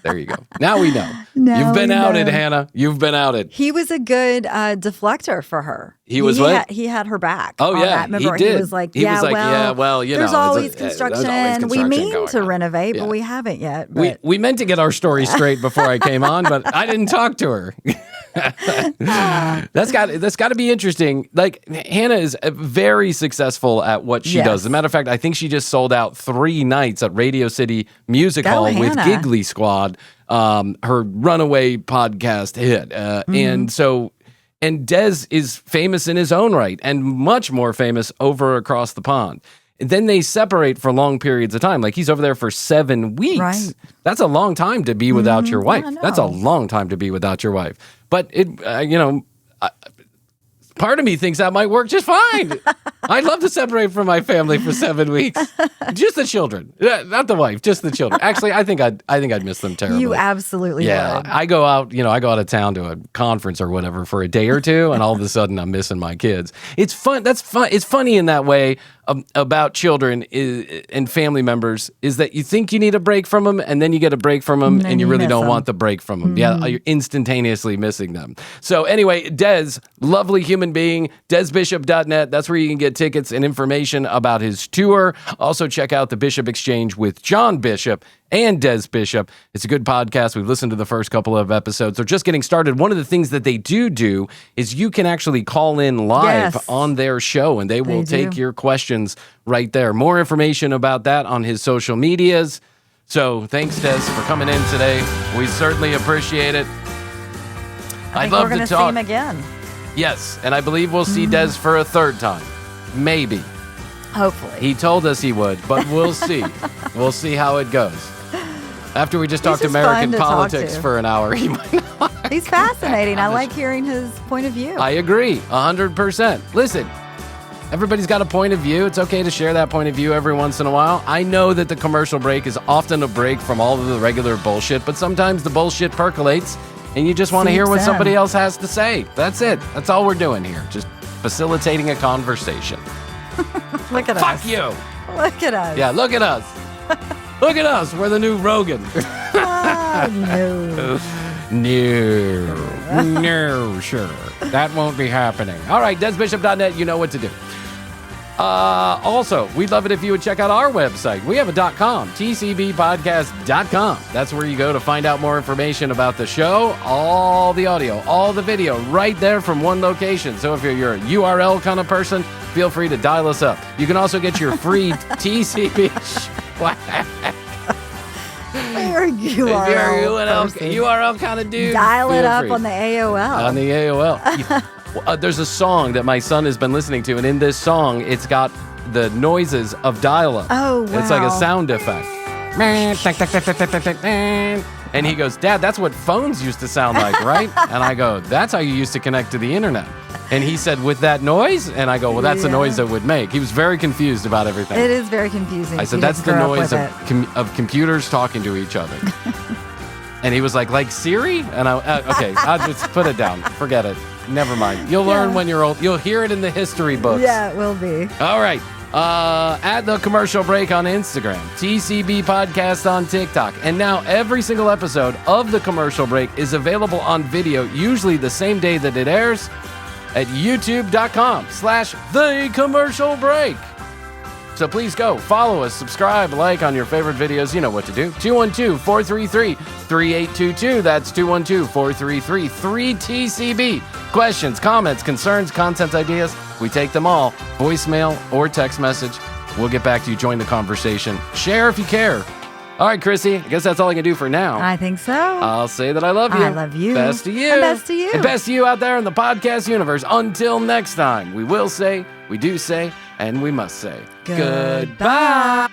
[SPEAKER 2] There you go. Now we know.
[SPEAKER 3] Now
[SPEAKER 2] You've been
[SPEAKER 3] we
[SPEAKER 2] outed,
[SPEAKER 3] know.
[SPEAKER 2] Hannah. You've been outed.
[SPEAKER 3] He was a good deflector for her.
[SPEAKER 2] He was what?
[SPEAKER 3] He had her back.
[SPEAKER 2] Oh,
[SPEAKER 3] on
[SPEAKER 2] yeah,
[SPEAKER 3] that. Remember,
[SPEAKER 2] he did.
[SPEAKER 3] was like,
[SPEAKER 2] He was like, yeah, well, you
[SPEAKER 3] there's
[SPEAKER 2] know,
[SPEAKER 3] always
[SPEAKER 2] there's
[SPEAKER 3] construction.
[SPEAKER 2] always
[SPEAKER 3] We
[SPEAKER 2] construction
[SPEAKER 3] mean
[SPEAKER 2] going
[SPEAKER 3] to
[SPEAKER 2] on.
[SPEAKER 3] renovate,
[SPEAKER 2] Yeah.
[SPEAKER 3] but we haven't yet.
[SPEAKER 2] We
[SPEAKER 3] But
[SPEAKER 2] meant to get our story straight before I came on, but I didn't talk to her. That's got to be interesting. Like Hannah is very successful at what she
[SPEAKER 3] Yes.
[SPEAKER 2] does. As a matter of fact, I think she just sold out 3 nights at Radio City Music
[SPEAKER 3] Go,
[SPEAKER 2] Hall with
[SPEAKER 3] Hannah.
[SPEAKER 2] Giggly Squad, her runaway podcast hit, and Des is famous in his own right, and much more famous over across the pond. then they separate for long periods of time. Like he's over there for 7 weeks.
[SPEAKER 3] Right.
[SPEAKER 2] That's a long time to be without your wife.
[SPEAKER 3] I know.
[SPEAKER 2] That's a long time to be without your wife. But part of me thinks that might work just fine. I'd love to separate from my family for 7 weeks. Just the children, not the wife, just the children. Actually, I think I'd miss them terribly.
[SPEAKER 3] You absolutely would.
[SPEAKER 2] I go out of town to a conference or whatever for a day or two, and all of a sudden I'm missing my kids. It's fun. That's fun. It's funny in that way about children and family members is that you think you need a break from them, and then you get a break from them, and you really don't want the break from them. Yeah, you're instantaneously missing them. So anyway, Des, lovely human being, DesBishop.net. That's where you can get tickets and information about his tour. Also check out the Bishop Exchange with John Bishop and Des Bishop. It's a good podcast. We've listened to the first couple of episodes. They're just getting started. One of the things that they do is you can actually call in live on their show, and they will take your questions right there. More information about that on his social medias. So thanks, Des, for coming in today. We certainly appreciate it.
[SPEAKER 3] I think we're going to see him again.
[SPEAKER 2] Yes, and I believe we'll see Des for a third time. Maybe.
[SPEAKER 3] Hopefully.
[SPEAKER 2] He told us he would, but we'll see. We'll see how it goes. After we just talked American politics for an hour, he might not.
[SPEAKER 3] He's fascinating. I like hearing his point of view.
[SPEAKER 2] I agree, 100%. Listen, everybody's got a point of view. It's okay to share that point of view every once in a while. I know that the commercial break is often a break from all of the regular bullshit, but sometimes the bullshit percolates, and you just want to hear what somebody else has to say. That's it. That's all we're doing here. Just facilitating a conversation.
[SPEAKER 3] Look at us.
[SPEAKER 2] Fuck you.
[SPEAKER 3] Look at us.
[SPEAKER 2] Yeah, look at us. Look at us. We're the new Rogan.
[SPEAKER 3] No.
[SPEAKER 2] No, sure. That won't be happening. All right, DesBishop.net, you know what to do. Also, we'd love it if you would check out our website. We have a .com, TCBpodcast.com. That's where you go to find out more information about the show, all the audio, all the video, right there from one location. So if you're a URL kind of person, feel free to dial us up. You can also get your free TCB swag.
[SPEAKER 3] You're a
[SPEAKER 2] URL kind of dude.
[SPEAKER 3] Dial it up on the AOL.
[SPEAKER 2] On the AOL. There's a song that my son has been listening to, and in this song, it's got the noises of dial-up.
[SPEAKER 3] Oh, wow.
[SPEAKER 2] It's like a sound effect. And he goes, Dad, that's what phones used to sound like, right? And I go, that's how you used to connect to the internet. And he said, with that noise? And I go, well, that's the noise it would make. He was very confused about everything.
[SPEAKER 3] It is very confusing.
[SPEAKER 2] I said, that's the noise of computers talking to each other. And he was like Siri? And okay, I'll just put it down. Forget it. Never mind. You'll learn when you're old. You'll hear it in the history books.
[SPEAKER 3] Yeah, it will be.
[SPEAKER 2] All right. At the commercial break on Instagram, TCB Podcast on TikTok. And now every single episode of the commercial break is available on video, usually the same day that it airs, at youtube.com/the commercial break. So please go, follow us, subscribe, like on your favorite videos. You know what to do. 212-433-3822. That's 212-433-3TCB. Questions, comments, concerns, content ideas, we take them all. Voicemail or text message. We'll get back to you. Join the conversation. Share if you care. All right, Krissy, I guess that's all I can do for now.
[SPEAKER 3] I think so.
[SPEAKER 2] I'll say that I love you.
[SPEAKER 3] I love you.
[SPEAKER 2] Best to you.
[SPEAKER 3] And best to you.
[SPEAKER 2] And best to you out there in the podcast universe. Until next time, we will say, we do say, and we must say,
[SPEAKER 3] Goodbye.